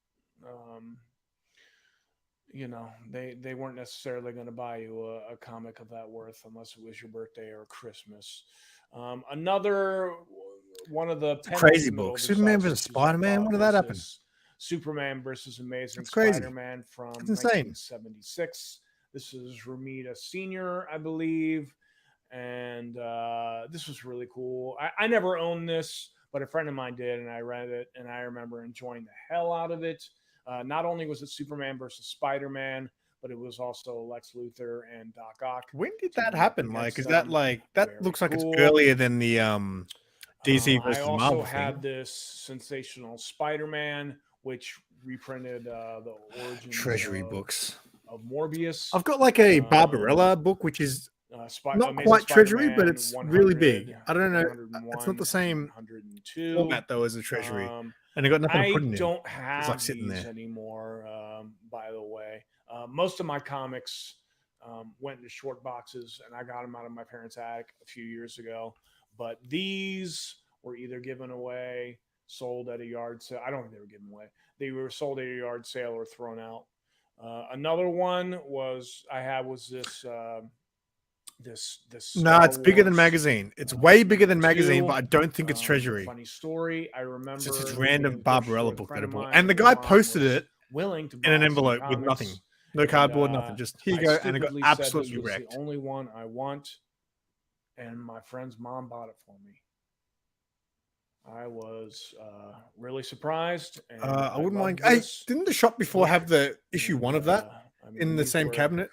they weren't necessarily going to buy you a comic of that worth unless it was your birthday or Christmas. Another one of the crazy books, Superman versus Spider-Man. When did that happen? Superman versus Amazing crazy. Spider-Man from That's insane. 1976. This is Romita Sr., I believe, and this was really cool. I never owned this, but a friend of mine did, and I read it, and I remember enjoying the hell out of it. Not only was it Superman versus Spider-Man, but it was also Lex Luthor and Doc Ock. When did that happen? Like, is that like that looks like it's earlier than the DC versus I also Marvel had thing. this sensational Spider-Man, which reprinted the origins Treasury books of Morbius. I've got like a Barbarella book, which is not quite Treasury, but it's really big. I don't know. It's not the same format though as a Treasury, and I got nothing to put in. I don't have like sitting these there anymore. By the way, most of my comics went into short boxes, and I got them out of my parents' attic a few years ago. But these were either given away, sold at a yard sale. I don't think they were given away. They were sold at a yard sale or thrown out. Another one was this. No, it's bigger than magazine. It's way bigger than magazine, but I don't think it's Treasury. Funny story. I remember it's just random Barbarella book that I bought, and the guy posted it willing to in an envelope with nothing, no cardboard, nothing. Just here you go, and it got absolutely wrecked. The only one I want, and my friend's mom bought it for me. I was really surprised. And I wouldn't mind. Hey, didn't the shop before have the issue 1 of that in the same cabinet?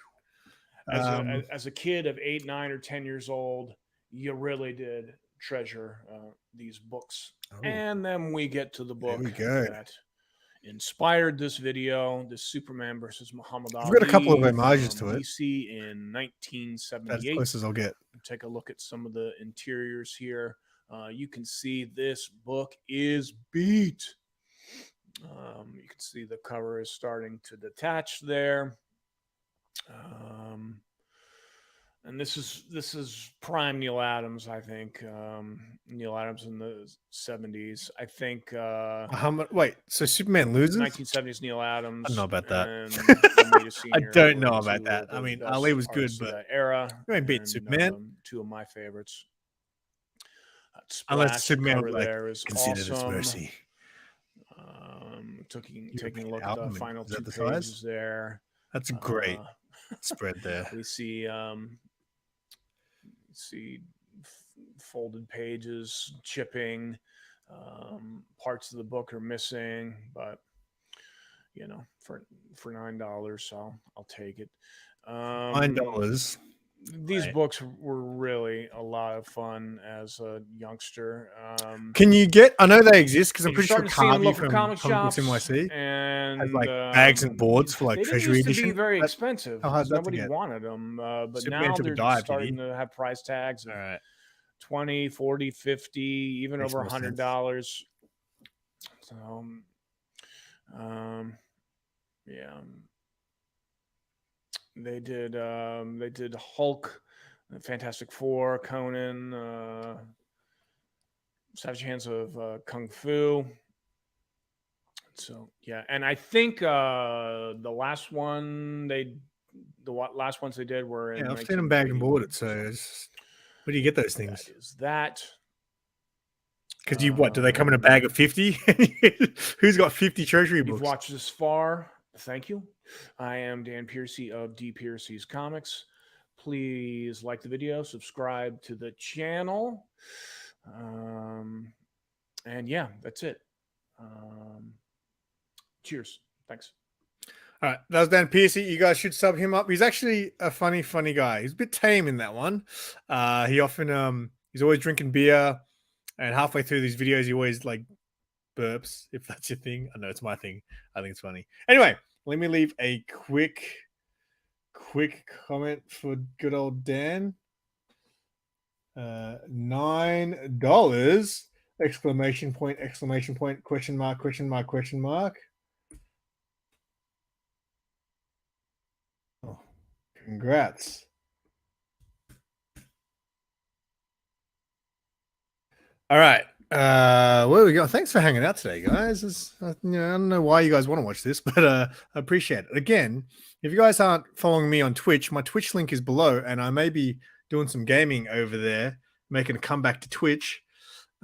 As a kid of 8, 9, or 10 years old, you really did treasure these books. Oh. And then we get to the book that inspired this video, this Superman versus Muhammad Ali. I've got a couple of homages to it. DC in 1978. That's as close as I'll get. Take a look at some of the interiors here. You can see this book is beat. You can see the cover is starting to detach there. And this is prime Neil Adams, I think. Neil Adams in the 70s. I think wait, so Superman loses? 1970s Neil Adams. I don't know about that. I don't know about that. I mean, Ali was good, but that era. You ain't beat Superman. 2 of my favorites. Unless Superman was there is considered awesome. His mercy. Taking a look at the final 2 pages there. That's a great spread there. We see folded pages, chipping. Parts of the book are missing, but for $9, so I'll take it. $9. These books were really a lot of fun as a youngster. Can you get? I know they exist because I'm pretty sure Carvey from comic shops NYC and has like bags and boards for like Treasury edition. Edition. Be very expensive. Nobody wanted them, but Superman now they're starting to have price tags of $20, $40, $50, even over $100. So, yeah. They did Hulk, Fantastic Four, Conan, Savage Hands of Kung Fu. So yeah, and I think the last ones they did were in. Yeah, I've seen them bag and boarded. So where do you get those things? That because you do they come in a bag of 50? Who's got 50 Treasury books? You've watched this far. Thank you. I am Dan Piercy of D. Piercy's Comics. Please like the video, subscribe to the channel. And yeah, that's it. Cheers. Thanks. All right, that was Dan Piercy. You guys should sub him up. He's actually a funny guy. He's a bit tame in that one. He often he's always drinking beer, and halfway through these videos, he always like burps, if that's your thing. I know it's my thing. I think it's funny. Anyway, let me leave a quick comment for good old Dan. $9! Exclamation point, question mark. Oh, congrats. All right. Where we go? Thanks for hanging out today, guys. I don't know why you guys want to watch this, but I appreciate it. Again, if you guys aren't following me on Twitch, my Twitch link is below, and I may be doing some gaming over there, making a comeback to Twitch.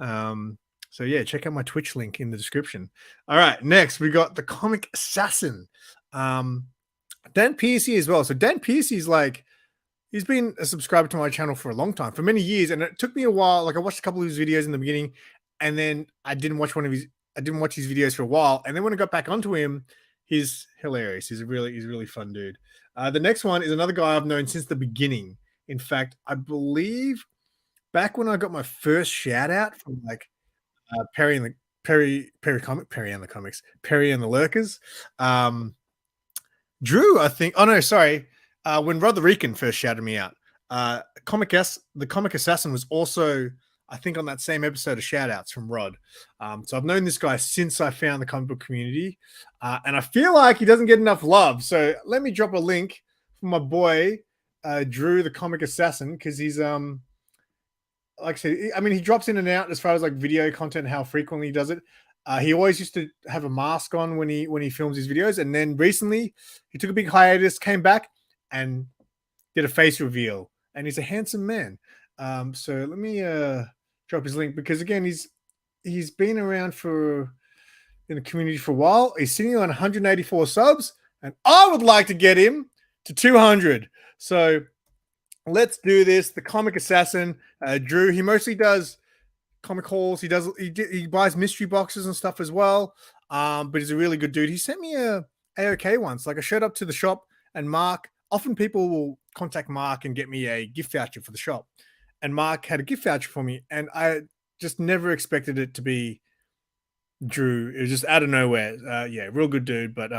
So yeah, check out my Twitch link in the description. All right, next we got the Comic Assassin, Dan Piercy as well. So Dan Piercy's he's been a subscriber to my channel for a long time, for many years, and it took me a while. Like I watched a couple of his videos in the beginning, and then I didn't watch his videos for a while. And then when I got back onto him, he's hilarious. He's a really fun dude. The next one is another guy I've known since the beginning. In fact, I believe back when I got my first shout out from like Perry and the Perry and the Lurkers. Drew, I think. Oh no, sorry. When Roderican first shouted me out, the Comic Assassin was also, I think, on that same episode of shout outs from Rod. So I've known this guy since I found the comic book community, and I feel like he doesn't get enough love. So let me drop a link for my boy Drew, the Comic Assassin, because he's like I said, I mean, he drops in and out as far as like video content, how frequently he does it. He always used to have a mask on when he films his videos, and then recently he took a big hiatus, came back, and did a face reveal. And he's a handsome man. So let me drop his link, because again, he's been around in the community for a while. He's sitting on 184 subs, and I would like to get him to 200. So let's do this. The Comic Assassin, Drew. He mostly does comic hauls. He buys mystery boxes and stuff as well. But he's a really good dude. He sent me a AOK once. Like, I showed up to the shop, and Mark. Often people will contact Mark and get me a gift voucher for the shop, and Mark had a gift voucher for me, and I just never expected it to be Drew. It was just out of nowhere. Yeah, real good dude. But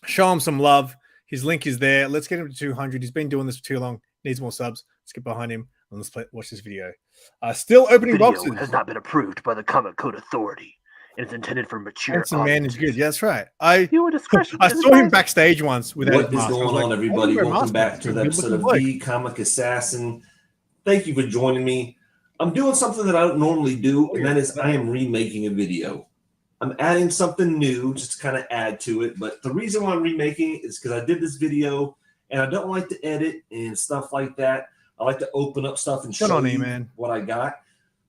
show him some love. His link is there. Let's get him to 200. He's been doing this for too long. Needs more subs. Let's get behind him and let's watch this video. Still opening boxes. Has not been approved by the Comic Code Authority. It is intended for mature. Handsome man is good. Yeah, that's right. I discretion I saw him backstage once with What is going on, everybody? Welcome back to the episode of The Comic Assassin. Thank you for joining me. I'm doing something that I don't normally do, and that is I am remaking a video. I'm adding something new just to kind of add to it. But the reason why I'm remaking it is because I did this video, and I don't like to edit and stuff like that. I like to open up stuff and show you what I got.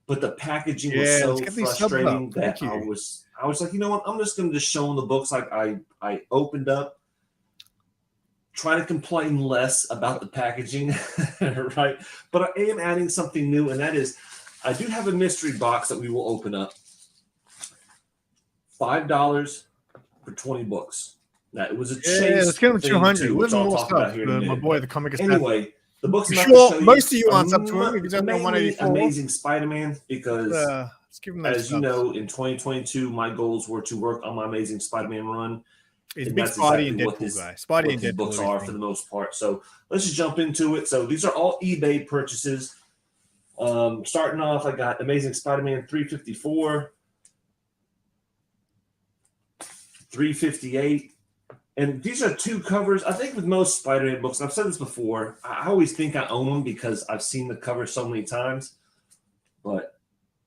But the packaging was so frustrating that I was like, you know what? I'm just going to just show them the books. Like I opened up, try to complain less about the packaging, right? But I am adding something new, and that is I do have a mystery box that we will open up. $5 for 20 books. Now, it was a chase. Yeah, let's get him 200. Which I'll talk about here in a minute. My boy, the Comic Assassin. Anyway, the books. Sure, most of you aren't up to it because I'm on 184. Amazing Spider-Man, because let's give him that as you know, in 2022, my goals were to work on my Amazing Spider-Man run. He's a big Spidey and Deadpool guy. Spidey and Deadpool books are for the most part. So let's just jump into it. So these are all eBay purchases. Starting off, I got Amazing Spider-Man 354, 358. And these are two covers. I think with most Spider-Man books, I've said this before, I always think I own them because I've seen the cover so many times. But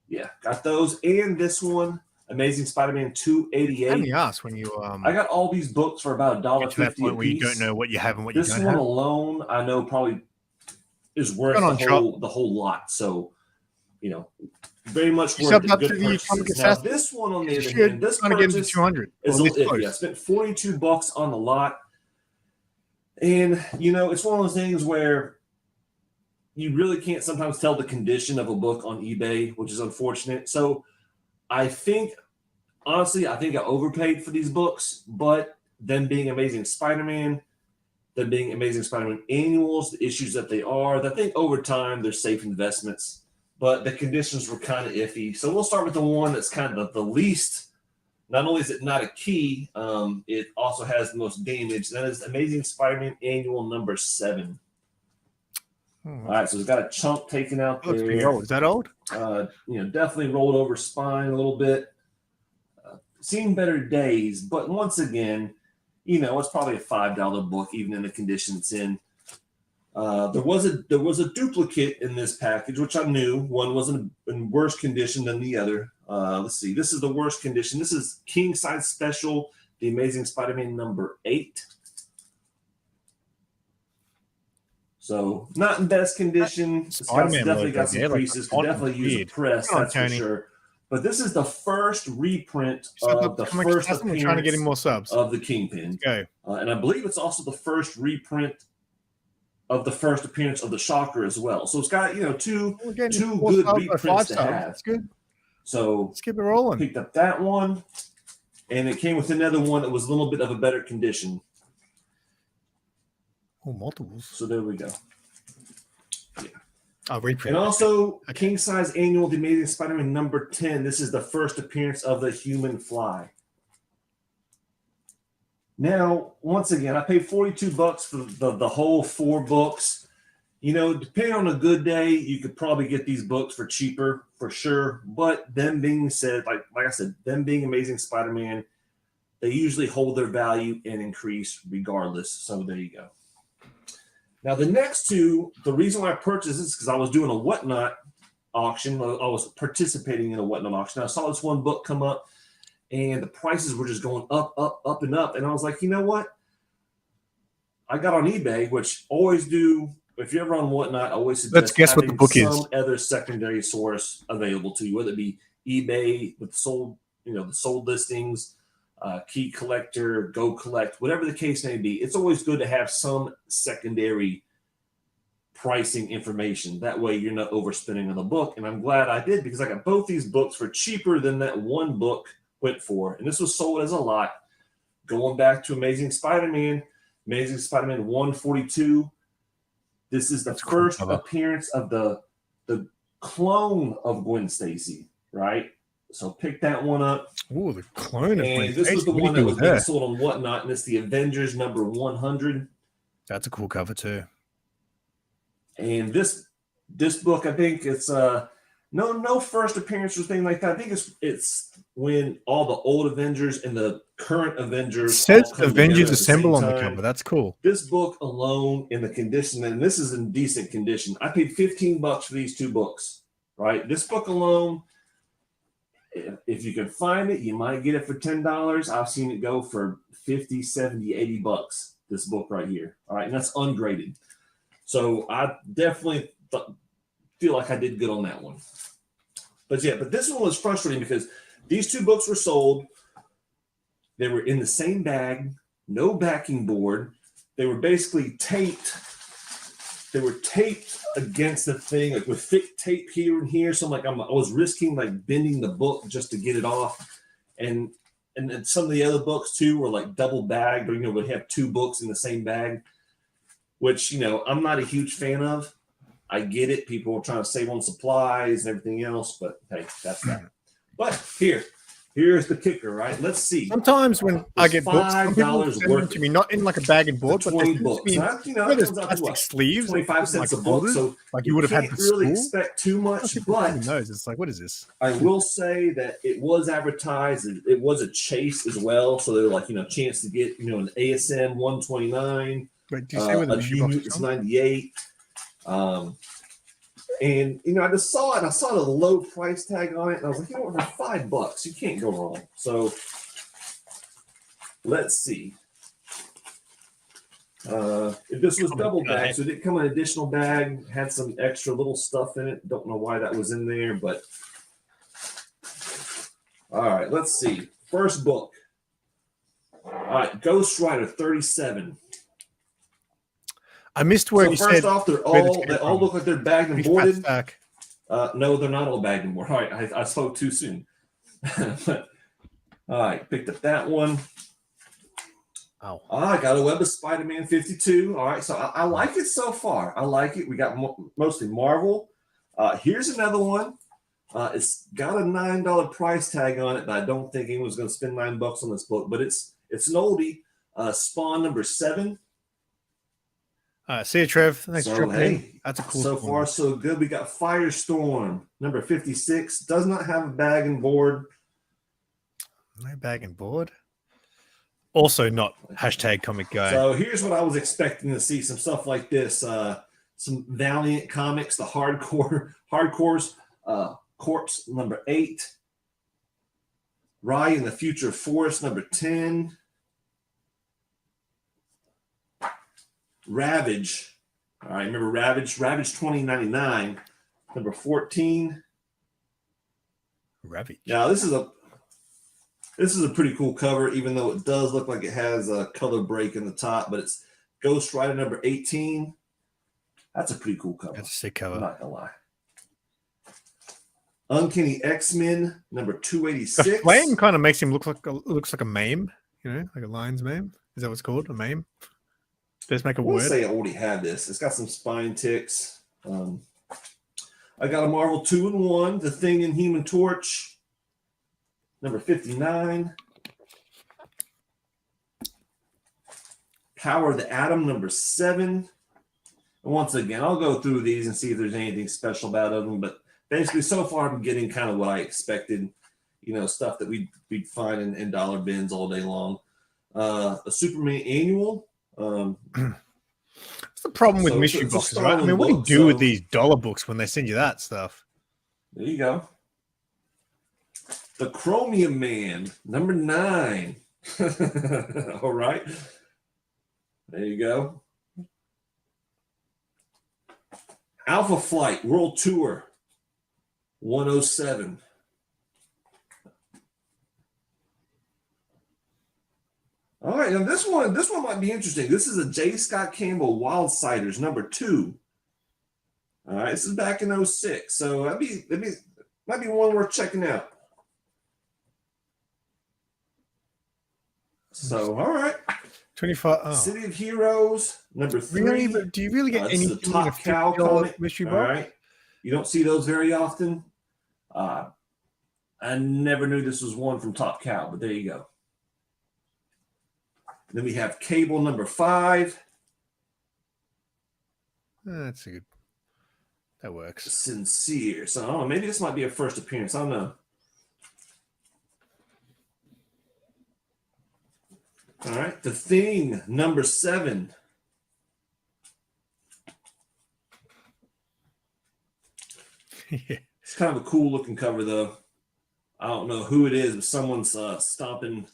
yeah, got those. And this one, Amazing Spider-Man 288. Let me ask when you I got all these books for about $1.50 a piece. Where you don't know what you have and what you don't have. This one alone, I know probably is worth the whole lot. So, you know, very much worth it. Good purchases. Now, this one on the other hand, this purchase is 200. Is a little iffy. I spent $42 on the lot, and you know, it's one of those things where you really can't sometimes tell the condition of a book on eBay, which is unfortunate. So, I think honestly, I overpaid for these books, but them being Amazing Spider-Man, them being Amazing Spider-Man annuals, the issues that they are, I think over time they're safe investments. But the conditions were kind of iffy. So we'll start with the one that's kind of the least. Not only is it not a key, it also has the most damage. That is Amazing Spider-Man Annual number 7. All right, so it's got a chunk taken out there. Pretty old. Is that old? Definitely rolled over spine a little bit. Seen better days, but once again, it's probably a $5 book, even in the condition it's in. There was a duplicate in this package, which I knew. One was in worse condition than the other. Let's see. This is the worst condition. This is King Size Special, The Amazing Spider-Man number 8. So not in best condition. It's definitely got some creases. Could definitely use a press, that's for sure. But this is the first reprint of the first appearance trying to get him more subs of the Kingpin. Okay. And I believe it's also the first reprint of the first appearance of the Shocker as well. So it's got, two good reprints to have. That's good. So let's keep it rolling. Picked up that one, and it came with another one that was a little bit of a better condition. Oh, multiples. So there we go. Yeah. reprint. And also, King Size Annual The Amazing Spider-Man number 10. This is the first appearance of the Human Fly. Now, once again, I paid $42 for the whole 4 books. You know, depending on a good day, you could probably get these books for cheaper, for sure. But them being said, like I said, them being Amazing Spider-Man, they usually hold their value and increase regardless. So there you go. Now, the next 2, the reason why I purchased this is because I was doing a Whatnot auction. I was participating in a Whatnot auction. I saw this one book come up, and the prices were just going up, up, and up. And I was like, you know what? I got on eBay, which always do. If you're ever on Whatnot, I always suggest Let's guess what the book is. Some other secondary source available to you, whether it be eBay with sold, the sold listings, Key Collector, Go Collect, whatever the case may be. It's always good to have some secondary pricing information. That way you're not overspending on the book. And I'm glad I did, because I got both these books for cheaper than that one book went for. And this was sold as a lot. Going back to Amazing Spider-Man 142. This is the first appearance of the clone of Gwen Stacy, right? So pick that one up. Oh, the clone of Gwen Stacy. This was the one that was being sold on Whatnot, and it's the Avengers number 100. That's a cool cover too. And this book, I think it's no first appearance or thing like that. I think it's when all the old Avengers and the current Avengers. It says Avengers Assemble on the cover. That's cool. This book alone, in the condition, and this is in decent condition. I paid $15 for these 2 books, right? This book alone, if you can find it, you might get it for $10. I've seen it go for $50, $70, $80. This book right here, all right, and that's ungraded. So I definitely feel like I did good on that one. But this one was frustrating because these 2 books were sold. They were in the same bag, no backing board. They were basically taped. They were taped against the thing, like with thick tape here and here. So I was risking like bending the book just to get it off. And then some of the other books too were like double bagged, or would have 2 books in the same bag, which I'm not a huge fan of. I get it. People are trying to save on supplies and everything else, but hey, that's that. But here's the kicker, right? Let's see. Sometimes when I get books, $5 worth to me, not in like a bag and board, but 20 books. There's plastic sleeves, 25 cents a book. So like you would have had to really expect too much, but knows it's like, what is this? I will say that it was advertised. It was a chase as well, so they were like, chance to get an ASM 129. Wait, do you say where the New Mutants 98. And I just saw it. I saw the low price tag on it, and I was like, for $5, you can't go wrong. So let's see. If this was double bag, so it didn't come in an additional bag, had some extra little stuff in it. Don't know why that was in there, but all right, let's see. First book. All right, Ghost Rider 37. I missed where so you first said. Off, they all look like they're bagged and boarded. No, they're not all bagged and boarded. All right, I spoke too soon. All right, picked up that one. Oh, I got a Web of Spider-Man 52. All right, so I like it so far. I like it. We got mostly Marvel. Here's another one. It's got a $9 price tag on it, but I don't think anyone's going to spend $9 on this book. But it's an oldie. Spawn number 7. See you, Trev. Thanks so, for dropping hey, in. That's a cool. So far, so good. We got Firestorm number 56. Does not have a bag and board. No bag and board. Also not hashtag comic guy. So here's what I was expecting to see: some stuff like this. Some Valiant comics, the hardcores. Corpse number 8. Rye in the Future Forest number 10. Ravage. All right, remember Ravage? Ravage 2099, number 14. Ravage. Now this is a pretty cool cover, even though it does look like it has a color break in the top, but it's Ghost Rider number 18. That's a pretty cool cover. That's a sick cover. I'm not gonna lie. Uncanny X-Men number 286. The flame kind of makes him looks like a meme, like a lion's meme. Is that what's called? A meme? Let's make a word. Say I already have this. It's got some spine ticks. I got a Marvel 2-in-1, The Thing and Human Torch, number 59. Power of the Atom, number 7. And once again, I'll go through these and see if there's anything special about them. But basically, so far, I'm getting kind of what I expected. You know, stuff that we'd find in dollar bins all day long. A Superman annual. What's the problem with mystery boxes, right? I mean, what do you do with these dollar books when they send you that stuff? There you go. The Chromium Man, number 9. All right. There you go. Alpha Flight World Tour 107. All right, now this one might be interesting. This is a J. Scott Campbell Wildsiders number 2. All right, this is back in 06, so might be one worth checking out. So, all right. 25. Oh. City of Heroes number 3. Really? Do you really get any Top Cow comic mystery box? All right, you don't see those very often. I never knew this was one from Top Cow, but there you go. Then we have Cable number 5. That's good. That works. Sincere. So, I don't know, maybe this might be a first appearance. I don't know. All right. The Thing number 7. Yeah. It's kind of a cool looking cover, though. I don't know who it is, but someone's stomping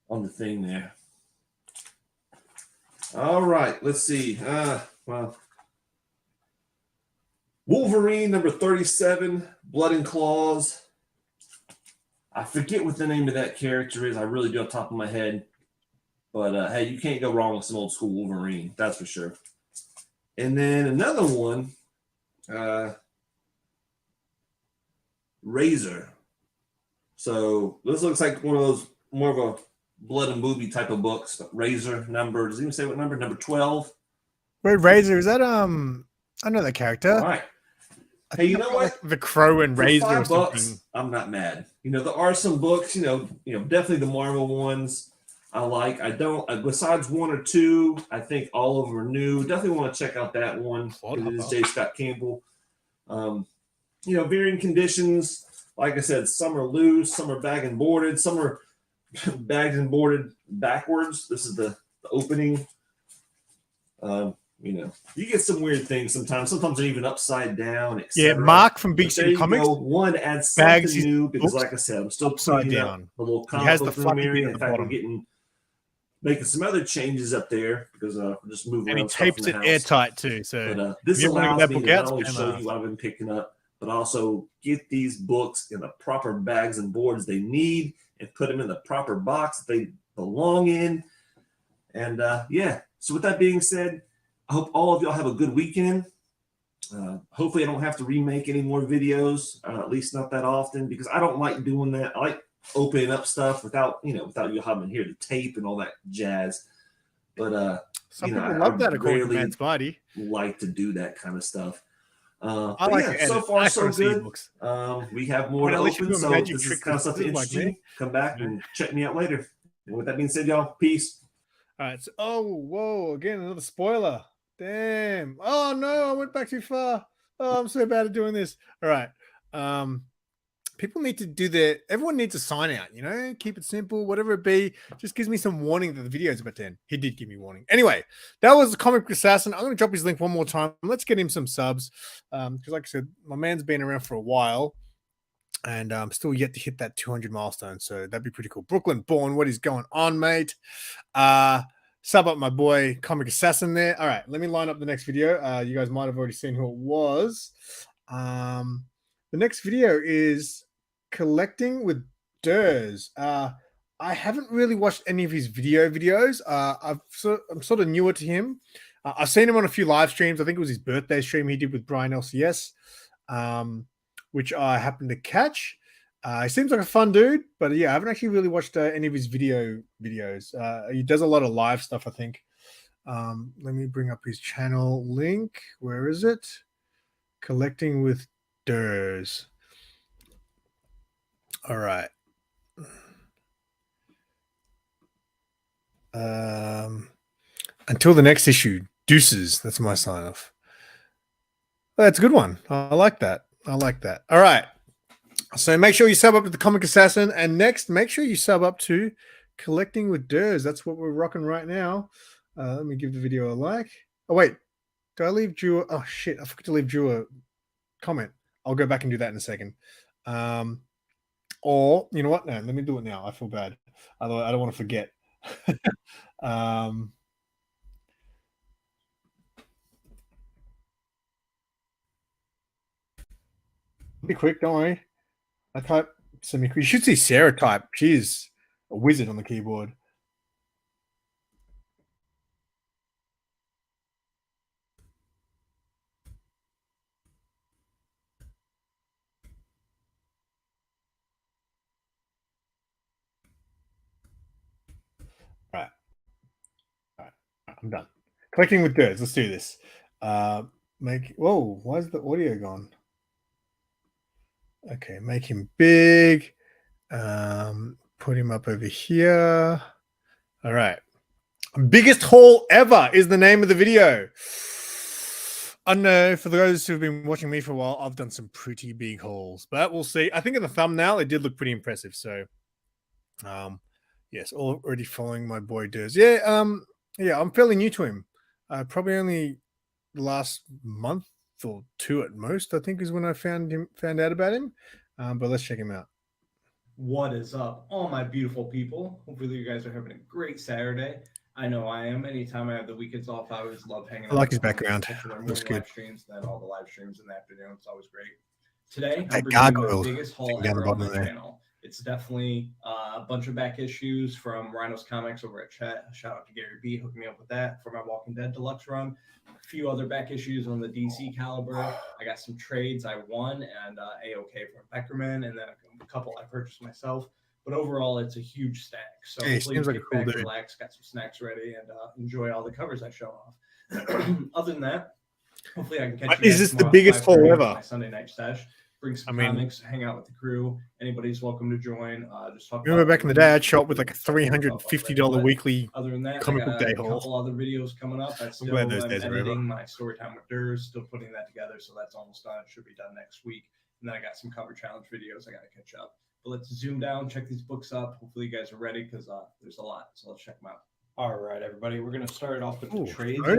on the Thing there. All right, let's see. Well, Wolverine number 37, Blood and Claws. I forget what the name of that character is. I really do off the top of my head. But hey, you can't go wrong with some old school Wolverine, that's for sure. And then another one, Razor. So this looks like one of those more of a blood and movie type of books. Razor number, does it even say what number? Number 12. Wait, Razor, is that I know that character. All right. Hey, you know what? Like the Crow and For Razor or $5, something. I'm not mad. You know, there are some books, you know, definitely the Marvel ones I like. I don't, besides 1 or 2, I think all of them are new. Definitely want to check out that one. It is J. Scott Campbell. You know, varying conditions. Like I said, some are loose, some are bag and boarded, some are bagged and boarded backwards. This is the opening. You know, you get some weird things sometimes. Sometimes they're even upside down. Yeah, Mark from Big City Comics. One adds something new because, like I said, I'm still upside cleaning down. up the little He has comic the book room fluffy area. bit In at the fact, we're making some other changes up there because we're just moving And he around stuff taped in the it house. airtight too. So But this if you want to allows get that me book to out, not only show you what I've been picking up, but also get these books in the proper bags and boards they need and put them in the proper box that they belong in. And yeah, so with that being said, I hope all of y'all have a good weekend. Hopefully I don't have to remake any more videos, at least not that often, because I don't like doing that. I like opening up stuff without you having here the tape and all that jazz. But some people love that according to Matt's body. Like to do that kind of stuff. I like yeah, so far so good. We have more to open, so if this is kind of stuff that interests you, come back and check me out later. And with that being said, y'all, peace. All right. So, whoa, again, another spoiler. Damn. Oh no, I went back too far. Oh, I'm so bad at doing this. All right. People need to do everyone needs to sign out, keep it simple, whatever it be. Just gives me some warning that the video is about to end. He did give me warning. Anyway, that was the Comic Assassin. I'm going to drop his link one more time. Let's get him some subs. Because like I said, my man's been around for a while. And I'm still yet to hit that 200 milestone. So that'd be pretty cool. Brooklyn Born, what is going on, mate? Sub up my boy Comic Assassin there. All right, let me line up the next video. You guys might have already seen who it was. The next video is Collecting with Durs. I haven't really watched any of his videos. I'm sort of newer to him. I've seen him on a few live streams. I think it was his birthday stream he did with Brian LCS, which I happened to catch. He seems like a fun dude, but yeah, I haven't actually really watched any of his videos. He does a lot of live stuff, I think. Let me bring up his channel link. Where is it? Collecting with Durs. All right. Until the next issue, deuces. That's my sign off. That's a good one. I like that. I like that. All right. So make sure you sub up to the Comic Assassin, and next, make sure you sub up to Collecting with Durs. That's what we're rocking right now. Let me give the video a like. Oh wait, did I leave Drew? Oh shit, I forgot to leave Drew a comment. I'll go back and do that in a second. Or you know what? No, let me do it now. I feel bad. Otherwise, I don't want to forget. Be quick, don't worry. I type you should see Sarah type. She's a wizard on the keyboard. Right. I'm done. Collecting with Durs. Let's do this. Whoa, why is the audio gone? Okay, make him big. Put him up over here. All right. Biggest haul ever is the name of the video. I know for those who have been watching me for a while, I've done some pretty big hauls, but we'll see. I think in the thumbnail, it did look pretty impressive. So, yes, already following my boy Durs. Yeah, I'm fairly new to him. Probably only the last month or two at most, I think, is when I found out about him. But let's check him out. What is up, all my beautiful people? Hopefully you guys are having a great Saturday. I know I am. Anytime I have the weekends off, I always love hanging out. I like his background. Looks good. Live streams, then all the live streams in the afternoon. It's always great. Today, I'm bringing the biggest haul ever on my channel. It's definitely a bunch of back issues from Rhino's Comics over at Chat. Shout out to Gary B. hooking me up with that for my Walking Dead Deluxe run. A few other back issues on the DC caliber. I got some trades I won and AOK from Beckerman, and then a couple I purchased myself. But overall, it's a huge stack. So hey, please like get back, relax, got some snacks ready, and enjoy all the covers I show off. Other than that, hopefully I can catch you. Is this the biggest haul ever? My Sunday night stash. Bring some comics, hang out with the crew. Anybody's welcome to join. Just talk. Remember back in the day, I'd shop with like a $350 weekly comic book day haul. A couple other videos coming up. I'm editing my story time with Durs, still putting that together, so that's almost done. It should be done next week. And then I got some cover challenge videos I got to catch up. But let's zoom down, check these books up. Hopefully you guys are ready because there's a lot. So let's check them out. All right, everybody. We're going to start it off with the trades. I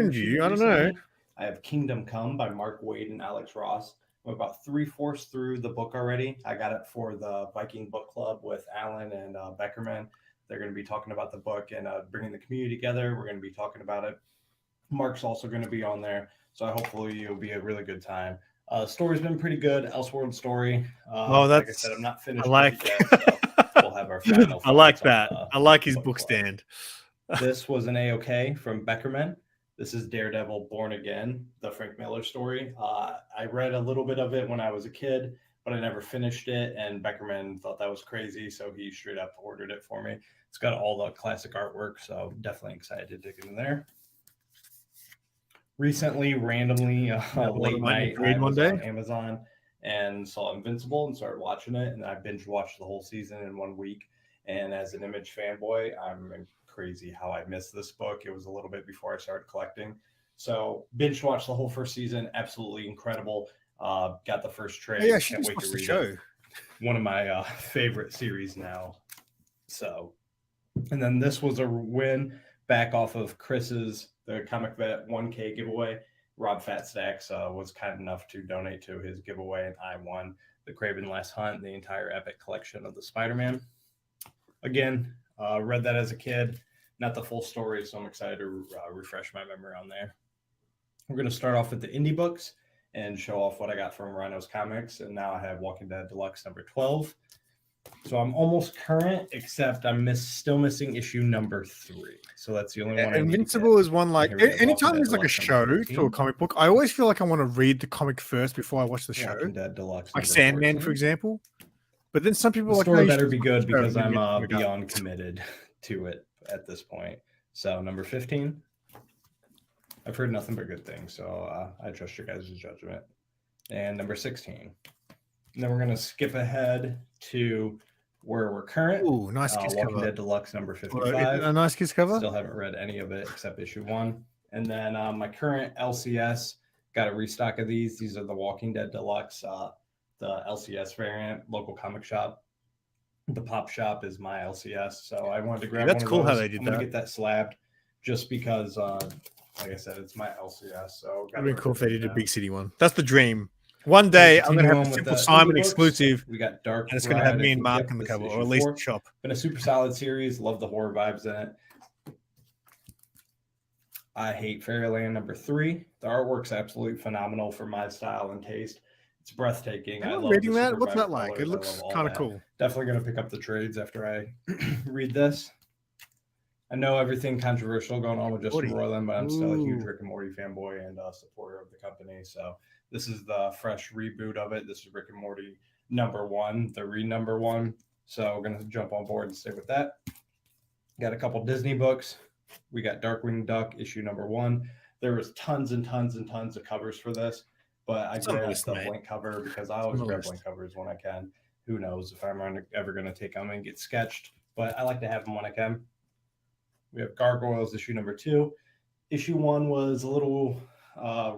don't know. I have Kingdom Come by Mark Waid and Alex Ross. I'm about 3/4 through the book already. I got it for the Viking Book Club with Alan and Beckerman. They're going to be talking about the book and bringing the community together. We're going to be talking about it. Mark's also going to be on there. So hopefully it'll be a really good time. Story's been pretty good. Elseworld story. Like I said, I'm not finished. Yet, so we'll have our final. I like that. I like his book stand. This was an AOK from Beckerman. This is Daredevil Born Again, the Frank Miller story. I read a little bit of it when I was a kid, but I never finished it. And Beckerman thought that was crazy, so he straight up ordered it for me. It's got all the classic artwork, so definitely excited to dig in there. Recently, randomly, late night, I was on Amazon and saw Invincible and started watching it. And I binge watched the whole season in 1 week. And as an Image fanboy, I'm crazy how I missed this book. It was a little bit before I started collecting. So binge watched the whole first season. Absolutely incredible. Got the first trade. Yeah, can't wait to read it. One of my favorite series now. So, and then this was a win back off of Chris's the Comic Vet 1K giveaway. Rob Fatstacks was kind enough to donate to his giveaway, and I won the Kraven Last Hunt, the entire epic collection of the Spider-Man. Again, read that as a kid, not the full story, so I'm excited to refresh my memory on there. We're going to start off with the indie books and show off what I got from Rhino's Comics, and now I have Walking Dead Deluxe number 12. So I'm almost current, except I'm still missing issue number 3. So that's the only one. Invincible is one like anytime there's like a show to a comic book, I always feel like I want to read the comic first before I watch the show. Dead Deluxe, like Sandman, 14. For example. But then some people the like story better be good because I'm beyond committed to it at this point. So number 15. I've heard nothing but good things, so I trust your guys' judgment. and number 16. And then we're going to skip ahead to where we're current. Ooh, nice Kiss Walking cover. Dead Deluxe number 55. A nice Kiss cover. Still haven't read any of it except issue 1. And then my current LCS, got a restock of these. These are the Walking Dead Deluxe, the LCS variant, local comic shop. The pop shop is my LCS. So I wanted to grab That's one cool of those. how they did I'm that. going to get that slabbed just because, like I said, it's my LCS. So it'd be cool if they did a big city one. That's the dream. One day I'm going to have a Simple Simon exclusive. We got Dark, and it's going to have me and Mark on the cover, or at least the shop. Been a super solid series. Love the horror vibes in it. I Hate Fairyland number 3. The artwork's absolutely phenomenal for my style and taste. It's breathtaking. I love reading that. What's that like? It looks kind of cool. Definitely going to pick up the trades after I read this. I know everything controversial going on with Justin Roiland, but I'm still a huge Rick and Morty fanboy and supporter of the company. So this is the fresh reboot of it. This is Rick and Morty number 1, the number 1. So we're going to jump on board and stay with that. Got a couple Disney books. We got Darkwing Duck issue number 1. There was tons and tons and tons of covers for this, but I grabbed the blank cover because I always grab blank covers when I can. Who knows if I'm ever going to take them and get sketched, but I like to have them when I can. We have Gargoyles issue number 2. Issue 1 was a little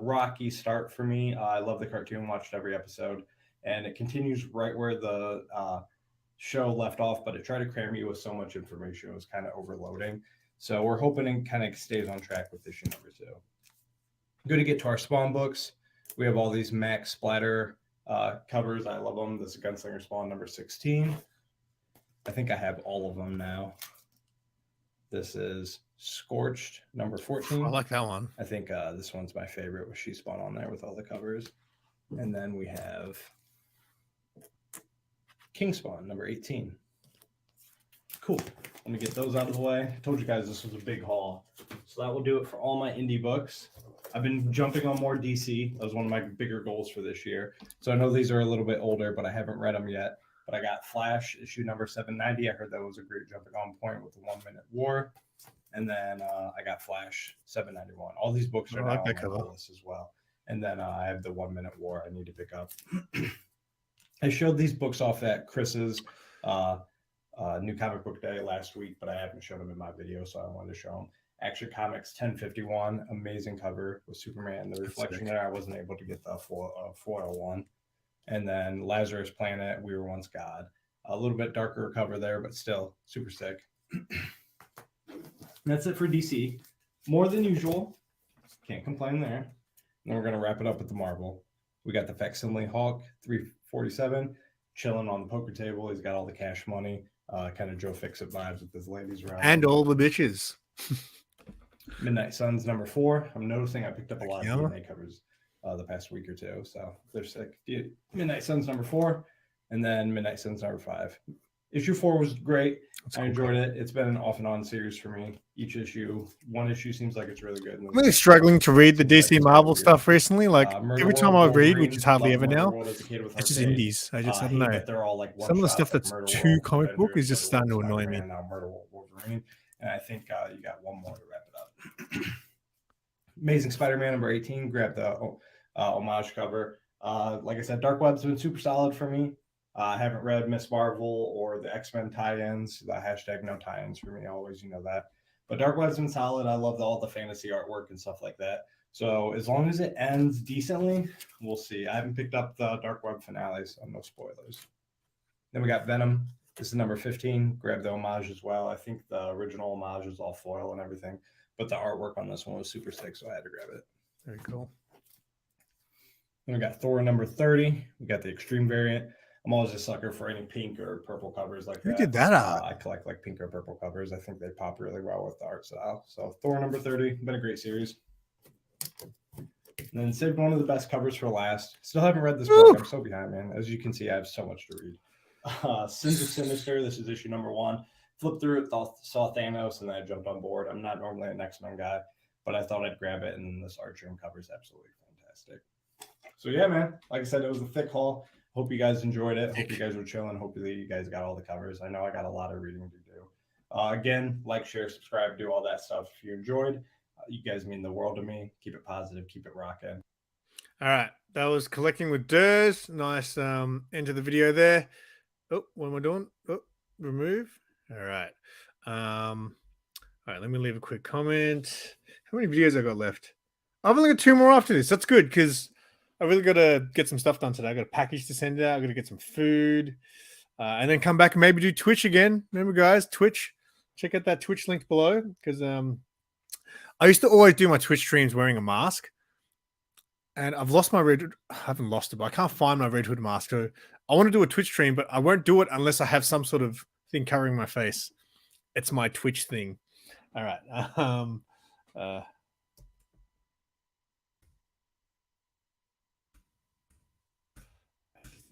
rocky start for me. I love the cartoon, watched every episode, and it continues right where the show left off, but it tried to cram you with so much information. It was kind of overloading. So we're hoping it kind of stays on track with issue number 2. Good to get to our Spawn books. We have all these Max Splatter covers. I love them. This is Gunslinger Spawn number 16. I think I have all of them now. This is Scorched number 14. I like that one. I think this one's my favorite with She Spawn on there with all the covers. And then we have King Spawn number 18. Cool. Let me get those out of the way. I told you guys this was a big haul. So that will do it for all my indie books. I've been jumping on more DC. That was one of my bigger goals for this year. So I know these are a little bit older, but I haven't read them yet. But I got Flash issue number 790. I heard that was a great jumping on point with the 1 Minute War. And then I got Flash 791. All these books are now on my list as well. And then I have the 1 Minute War I need to pick up. I showed these books off at Chris's New Comic Book Day last week, but I haven't shown them in my video, so I wanted to show them. Action Comics 1051, amazing cover with Superman. The reflection there, I wasn't able to get the foil one. And then Lazarus Planet, We Were Once God. A little bit darker cover there, but still super sick. That's it for DC. More than usual. Can't complain there. And then we're going to wrap it up with the Marvel. We got the Facsimile Hulk, 347, chilling on the poker table. He's got all the cash money. Kind of Joe Fix-It vibes with his ladies around. And all the bitches. Midnight Suns number 4. I'm noticing I picked up a lot of DNA covers the past week or two, so they're sick. Midnight Suns number 4, and then Midnight Suns number 5. Issue 4 was great. I enjoyed it. It's been an off and on series for me. Each issue, one issue seems like it's really good. I'm really struggling to read the DC Marvel stuff recently. Like every time I read, which is hardly ever now, it's just indies. I don't know. They're all like some of the stuff that's too comic book is just starting to annoy me. Wolverine, and I think you got one more to wrap it up. Amazing Spider-Man number 18. Grab the homage cover. Like I said, Dark Web's been super solid for me. I haven't read Miss Marvel or the X-Men tie-ins. The hashtag no tie-ins for me always, you know that. But Dark Web's been solid. I love all the fantasy artwork and stuff like that. So as long as it ends decently, we'll see. I haven't picked up the Dark Web finale, so no spoilers. Then we got Venom. This is number 15. Grab the homage as well. I think the original homage is all foil and everything, but the artwork on this one was super sick, so I had to grab it. Very cool. Then we got Thor number 30. We got the extreme variant. I'm always a sucker for any pink or purple covers like that. Who did that out? I collect like pink or purple covers. I think they pop really well with the art style. So Thor number 30, been a great series. And then saved one of the best covers for last. Still haven't read this book. I'm so behind, man. As you can see, I have so much to read. Sins of Sinister. This is issue number 1. Flipped through it, saw Thanos, and then I jumped on board. I'm not normally an X-Men guy, but I thought I'd grab it, and this art trim cover is absolutely fantastic. So yeah, man. Like I said, it was a thick haul. Hope you guys enjoyed it. Hope you guys were chilling. Hopefully you guys got all the covers. I know I got a lot of reading to do. Again, like, share, subscribe, do all that stuff. If you enjoyed, you guys mean the world to me. Keep it positive. Keep it rocking. All right. That was collecting with Durs. Nice end to the video there. Oh, what am I doing? Oh, remove. All right. All right, let me leave a quick comment. How many videos I got left? I've only got 2 more after this. That's good because I really got to get some stuff done today. I got a package to send out. I got to get some food, and then come back and maybe do Twitch again. Remember, guys, Twitch. Check out that Twitch link below because I used to always do my Twitch streams wearing a mask, and I've lost my red. I haven't lost it, but I can't find my Red Hood mask. So I want to do a Twitch stream, but I won't do it unless I have some sort of thing covering my face. It's my Twitch thing. All right.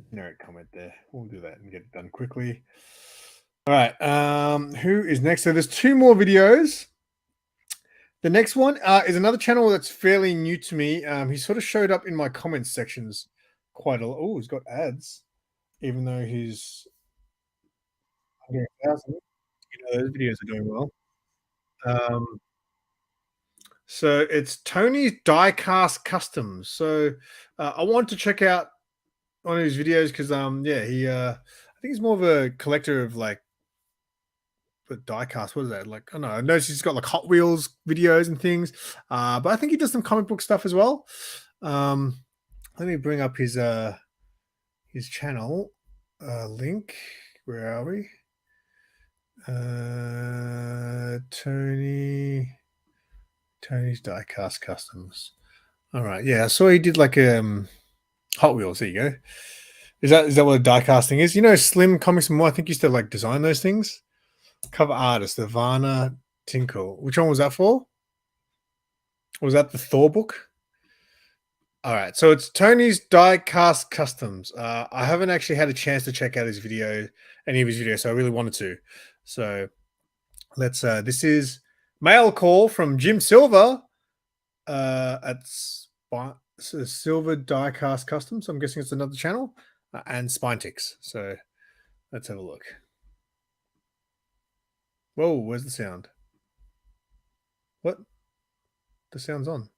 Generic comment there. We'll do that and get it done quickly. All right. Who is next? So there's 2 more videos. The next one is another channel that's fairly new to me. He sort of showed up in my comments sections quite a lot. Oh, he's got ads, even though he's 100,000. Those videos are doing well. So it's Tony's Diecast Customs. So I want to check out one of his videos because he I think he's more of a collector of like diecast. What is that? Like, I don't know. I noticed he's got like Hot Wheels videos and things. But I think he does some comic book stuff as well. Let me bring up his channel link. Where are we? Tony's Diecast Customs. All right. Yeah, I saw he did like Hot Wheels. There you go. Is that what a diecast thing is? You know, Slim Comics and more, I think used to like design those things. Cover artist, Ivana Tinkle. Which one was that for? Was that the Thor book? All right. So it's Tony's Diecast Customs. I haven't actually had a chance to check out his video, any of his videos, so I really wanted to. So let's this is mail call from Jim Silver at Silver Diecast Customs. I'm guessing it's another channel, and Spinetix. So let's have a look. Whoa, where's the sound? What? The sound's on.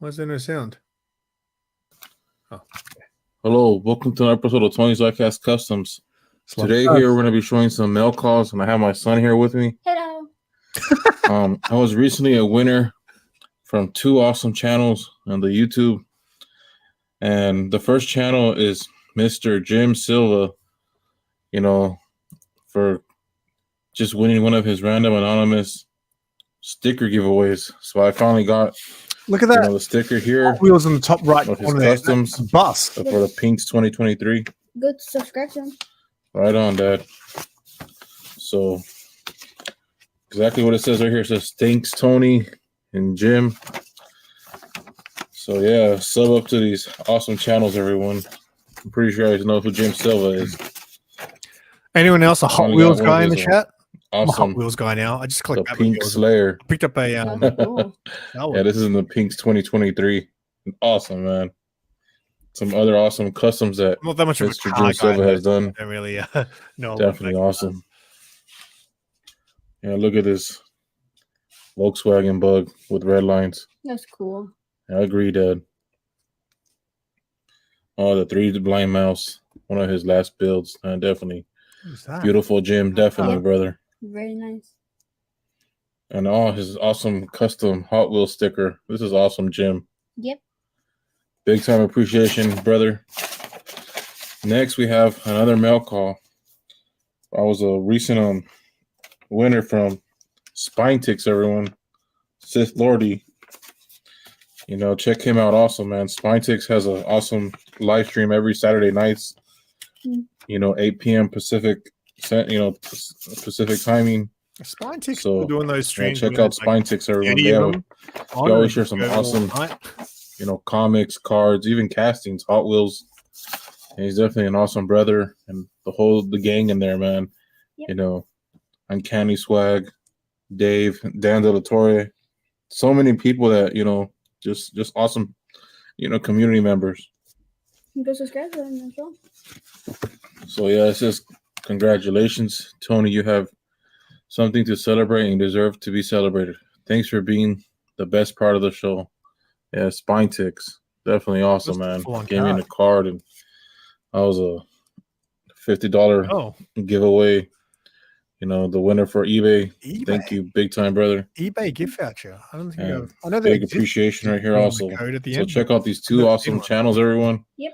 Why is there no sound? Oh, okay. Hello, welcome to an episode of Tony's Diecast Customs. Today here we're going to be showing some mail calls, and I have my son here with me. Hello. I was recently a winner from 2 awesome channels on the YouTube, and the first channel is Mr. Jim Silva, you know, for just winning one of his random anonymous sticker giveaways. So I finally got, look at that, the sticker here. Hot Wheels on the top right of his corner. customs Bus for the Pinks 2023. Good subscription. Right on, Dad. So exactly what it says right here. It says thanks, Tony and Jim. So yeah, sub up to these awesome channels, everyone. I'm pretty sure I know who Jim Silva is. Anyone else a Hot Wheels guy in the chat? Awesome. I'm a Hot Wheels guy now. I just collect the Pink Slayer. Picked up a yeah, this is in the Pinks 2023. Awesome, man. Some other awesome customs that not that much Mr. Jim Silva has done. I really no, definitely awesome. Yeah, look at this Volkswagen Bug with red lines. That's cool. I agree, Dad. Oh, the 3 blind mouse, one of his last builds. Definitely beautiful, Jim. Definitely, brother. Very nice. And his awesome custom Hot Wheels sticker. This is awesome, Jim. Yep. Big time appreciation, brother. Next, we have another mail call. I was a recent winner from Spinetix, everyone. Sith Lordy. You know, check him out also, man. Spinetix has an awesome live stream every Saturday nights. You know, 8 p.m. Pacific, Pacific timing. Spinetix so doing those streams. Check out Spinetix, everyone. They always share some awesome, comics, cards, even castings, Hot Wheels. And he's definitely an awesome brother, and the gang in there, man. Yep. You know, Uncanny Swag, Dave, Dan De La Torre, so many people that just awesome, community members. Go subscribe to them as well. So yeah, it says congratulations, Tony. You have something to celebrate and deserve to be celebrated. Thanks for being the best part of the show. Yeah, Spine Ticks. Definitely awesome, man. Gave me a card, and I was a $50 giveaway. You know, the winner for eBay. Thank you, big time, brother. eBay gift voucher. I don't think I know big appreciation right here also. So check out these two awesome channels, everyone. Yep.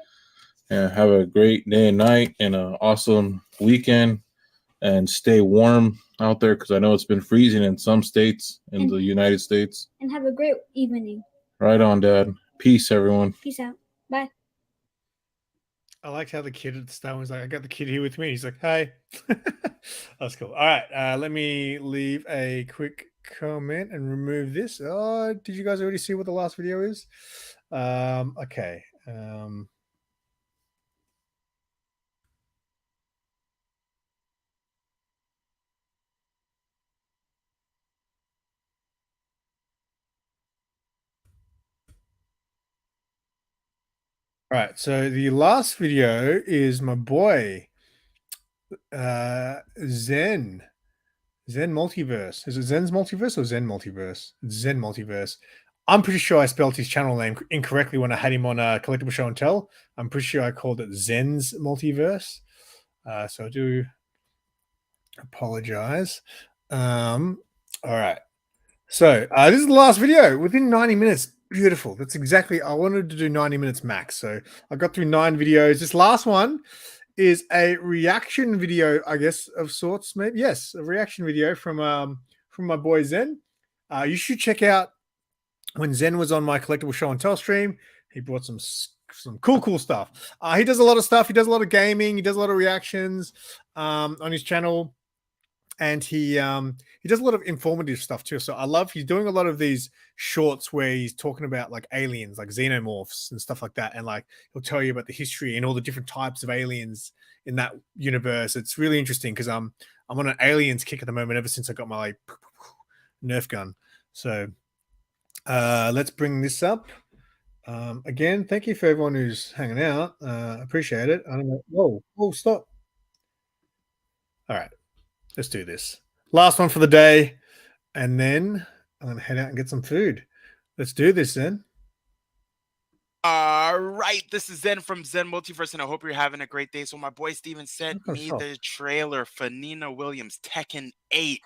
And have a great day and night and an awesome weekend. And stay warm out there because I know it's been freezing in some states in the United States. And have a great evening. Right on, Dad. Peace, everyone. Peace out. Bye. I liked how the kid at the start was like, I got the kid here with me. He's like, hey. That's cool. All right. Let me leave a quick comment and remove this. Oh, did you guys already see what the last video is? Okay. All right, so the last video is my boy Zen Multiverse. Is it Zen's Multiverse or Zen Multiverse? It's Zen Multiverse. I'm pretty sure I spelled his channel name incorrectly when I had him on a Collectible Show and Tell. I'm pretty sure I called it Zen's Multiverse. So I do apologize. All right. So this is the last video within 90 minutes. Beautiful. That's exactly, I wanted to do 90 minutes max. So I got through 9 videos. This last one is a reaction video, I guess, of sorts, maybe. Yes, a reaction video from my boy Zen. You should check out when Zen was on my Collectible Show and Tell stream. He brought some cool stuff. He does a lot of stuff. He does a lot of gaming. He does a lot of reactions on his channel. And he does a lot of informative stuff too. So I love, he's doing a lot of these shorts where he's talking about like aliens, like xenomorphs and stuff like that. And like, he'll tell you about the history and all the different types of aliens in that universe. It's really interesting because I'm on an aliens kick at the moment ever since I got my like Nerf gun. So let's bring this up. Again, thank you for everyone who's hanging out. Appreciate it. I don't know. Whoa, stop. All right. Let's do this. Last one for the day. And then I'm going to head out and get some food. Let's do this, Zen. All right. This is Zen from Zen Multiverse, and I hope you're having a great day. So my boy Steven sent me the trailer for Nina Williams' Tekken 8,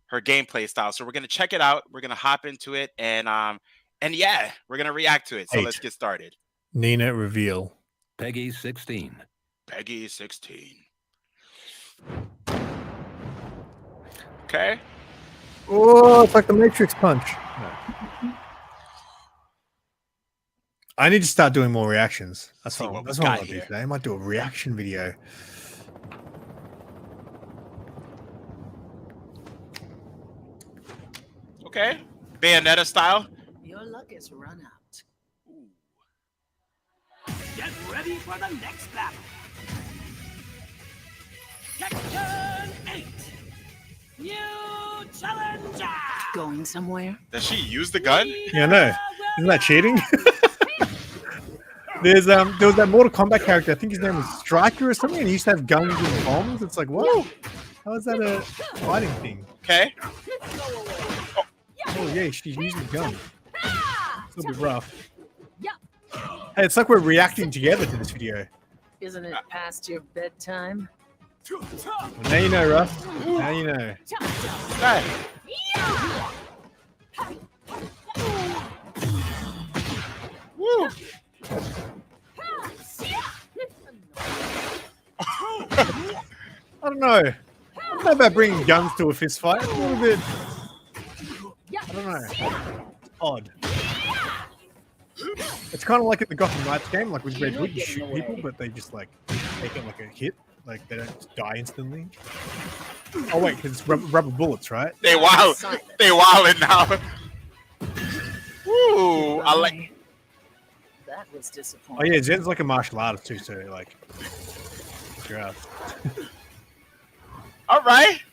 her gameplay style. So we're going to check it out. We're going to hop into it. And yeah, we're going to react to it. So let's get started. Nina reveal. Peggy 16. Peggy 16. Okay. Oh, it's like the Matrix punch. No. I need to start doing more reactions. That's what I'll do today. I might do a reaction video. Okay. Bayonetta style. Your luck is run out. Get ready for the next battle. Tekken 8. New challenger. Going somewhere? Does she use the gun? Yeah, no. Isn't that cheating? There was that Mortal Kombat character. I think his name was Striker or something, and he used to have guns and bombs. It's like, whoa, how is that a fighting thing? Okay. Oh yeah, she's using a gun. It's a little bit rough. Hey, it's like we're reacting together to this video. Isn't it past your bedtime? Well, now you know, Russ. Now you know. Woo. I don't know. I don't know about bringing guns to a fist fight. It's a little bit. I don't know. Odd. It's kind of like at the Gotham Knights game, like with Red Hood, you shoot people, but they just like take it like a hit. Like they don't die instantly. Oh wait, because it's rubber bullets, right? They wildin' now. Ooh, I like. That was disappointing. Oh yeah, Zen's like a martial artist too, so like. Yeah. All right.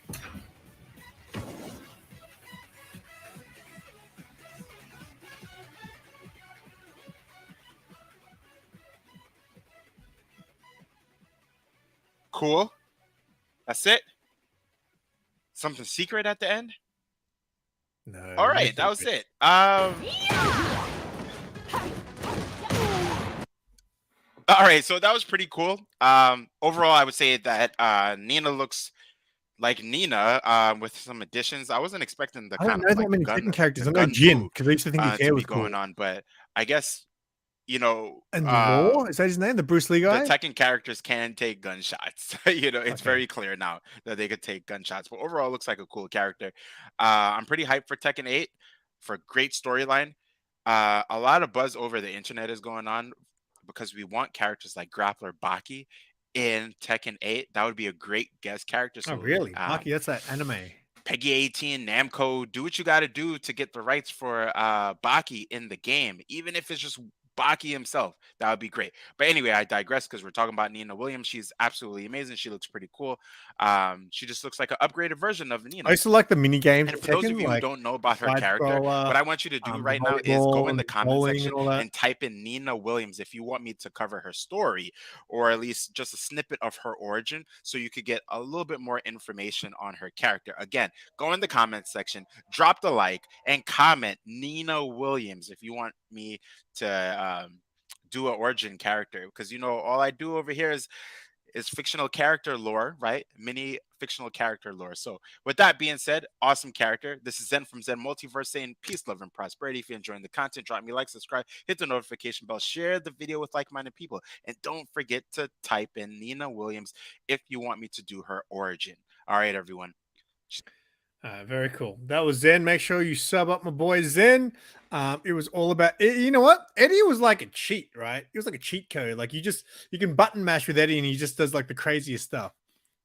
Cool. That's it. Something secret at the end? No. All right, that was it. All right, so that was pretty cool. Overall, I would say that Nina looks like Nina with some additions. I wasn't expecting the I don't kind know of that like many gun, Tekken characters. the I know gun Jin poo because I used to think his to hair be was cool. going on, but I guess And Law, is that his name? The Bruce Lee guy? the Tekken characters can take gunshots. It's very clear now that they could take gunshots. But overall, it looks like a cool character. I'm pretty hyped for Tekken 8 for a great storyline. A lot of buzz over the internet is going on because we want characters like Grappler Baki in Tekken 8. That would be a great guest character. So, oh, really? Baki, that's that anime. Peggy 18, Namco, do what you got to do to get the rights for Baki in the game, even if it's just Baki himself. That would be great. But anyway, I digress because we're talking about Nina Williams. She's absolutely amazing. She looks pretty cool. She just looks like an upgraded version of Nina. I used to like the mini games. And for those of you who don't know about her character, what I want you to do right now is go in the comment section and type in Nina Williams if you want me to cover her story, or at least just a snippet of her origin, so you could get a little bit more information on her character. Again, go in the comment section, drop the like, and comment Nina Williams if you want me to do an origin character, because all I do over here is fictional character lore, right? Mini fictional character lore. So with that being said, awesome character. This is Zen from Zen Multiverse saying peace, love, and prosperity. If you're enjoying the content, drop me a like, subscribe, hit the notification bell, share the video with like-minded people, and don't forget to type in Nina Williams if you want me to do her origin. All right, everyone. Very cool. That was Zen. Make sure you sub up my boy Zen. It was all about, you know what? Eddie was like a cheat, right? It was like a cheat code. Like you can button mash with Eddie and he just does like the craziest stuff.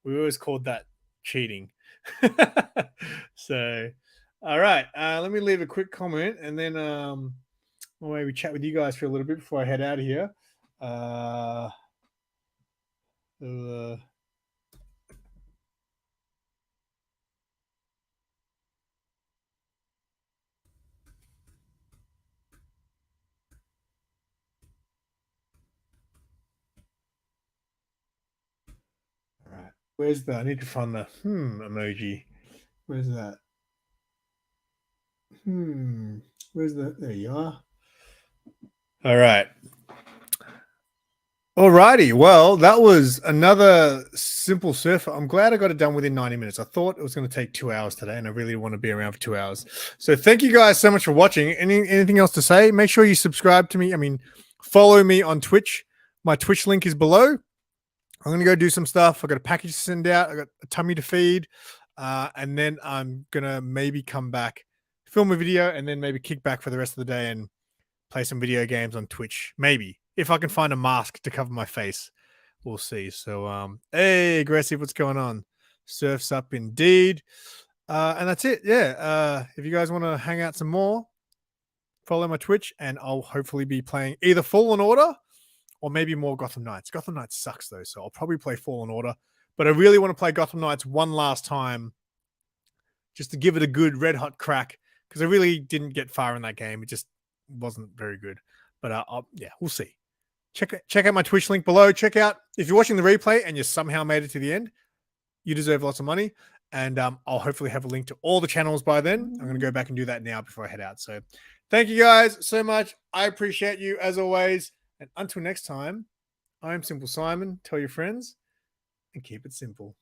We always called that cheating. So, all right. Let me leave a quick comment and then I'll maybe chat with you guys for a little bit before I head out of here. Where's the? I need to find the emoji. Where's that? Where's the? There you are. All right. Alrighty. Well, that was another Simple Surfer. I'm glad I got it done within 90 minutes. I thought it was going to take 2 hours today, and I really want to be around for 2 hours. So thank you guys so much for watching. Anything else to say? Make sure you subscribe to me. Follow me on Twitch. My Twitch link is below. I'm going to go do some stuff. I got a package to send out. I got a tummy to feed. And then I'm going to maybe come back, film a video, and then maybe kick back for the rest of the day and play some video games on Twitch. Maybe. If I can find a mask to cover my face. We'll see. So, hey, Aggressive, what's going on? Surf's up indeed. And that's it. Yeah. If you guys want to hang out some more, follow my Twitch, and I'll hopefully be playing either Fallen Order or maybe more Gotham Knights. Gotham Knights sucks, though, so I'll probably play Fallen Order. But I really want to play Gotham Knights one last time just to give it a good red-hot crack, because I really didn't get far in that game. It just wasn't very good. But, yeah, we'll see. Check out my Twitch link below. Check out, if you're watching the replay and you somehow made it to the end, you deserve lots of money. And I'll hopefully have a link to all the channels by then. I'm going to go back and do that now before I head out. So thank you guys so much. I appreciate you as always. And until next time, I'm Simple Simon. Tell your friends and keep it simple.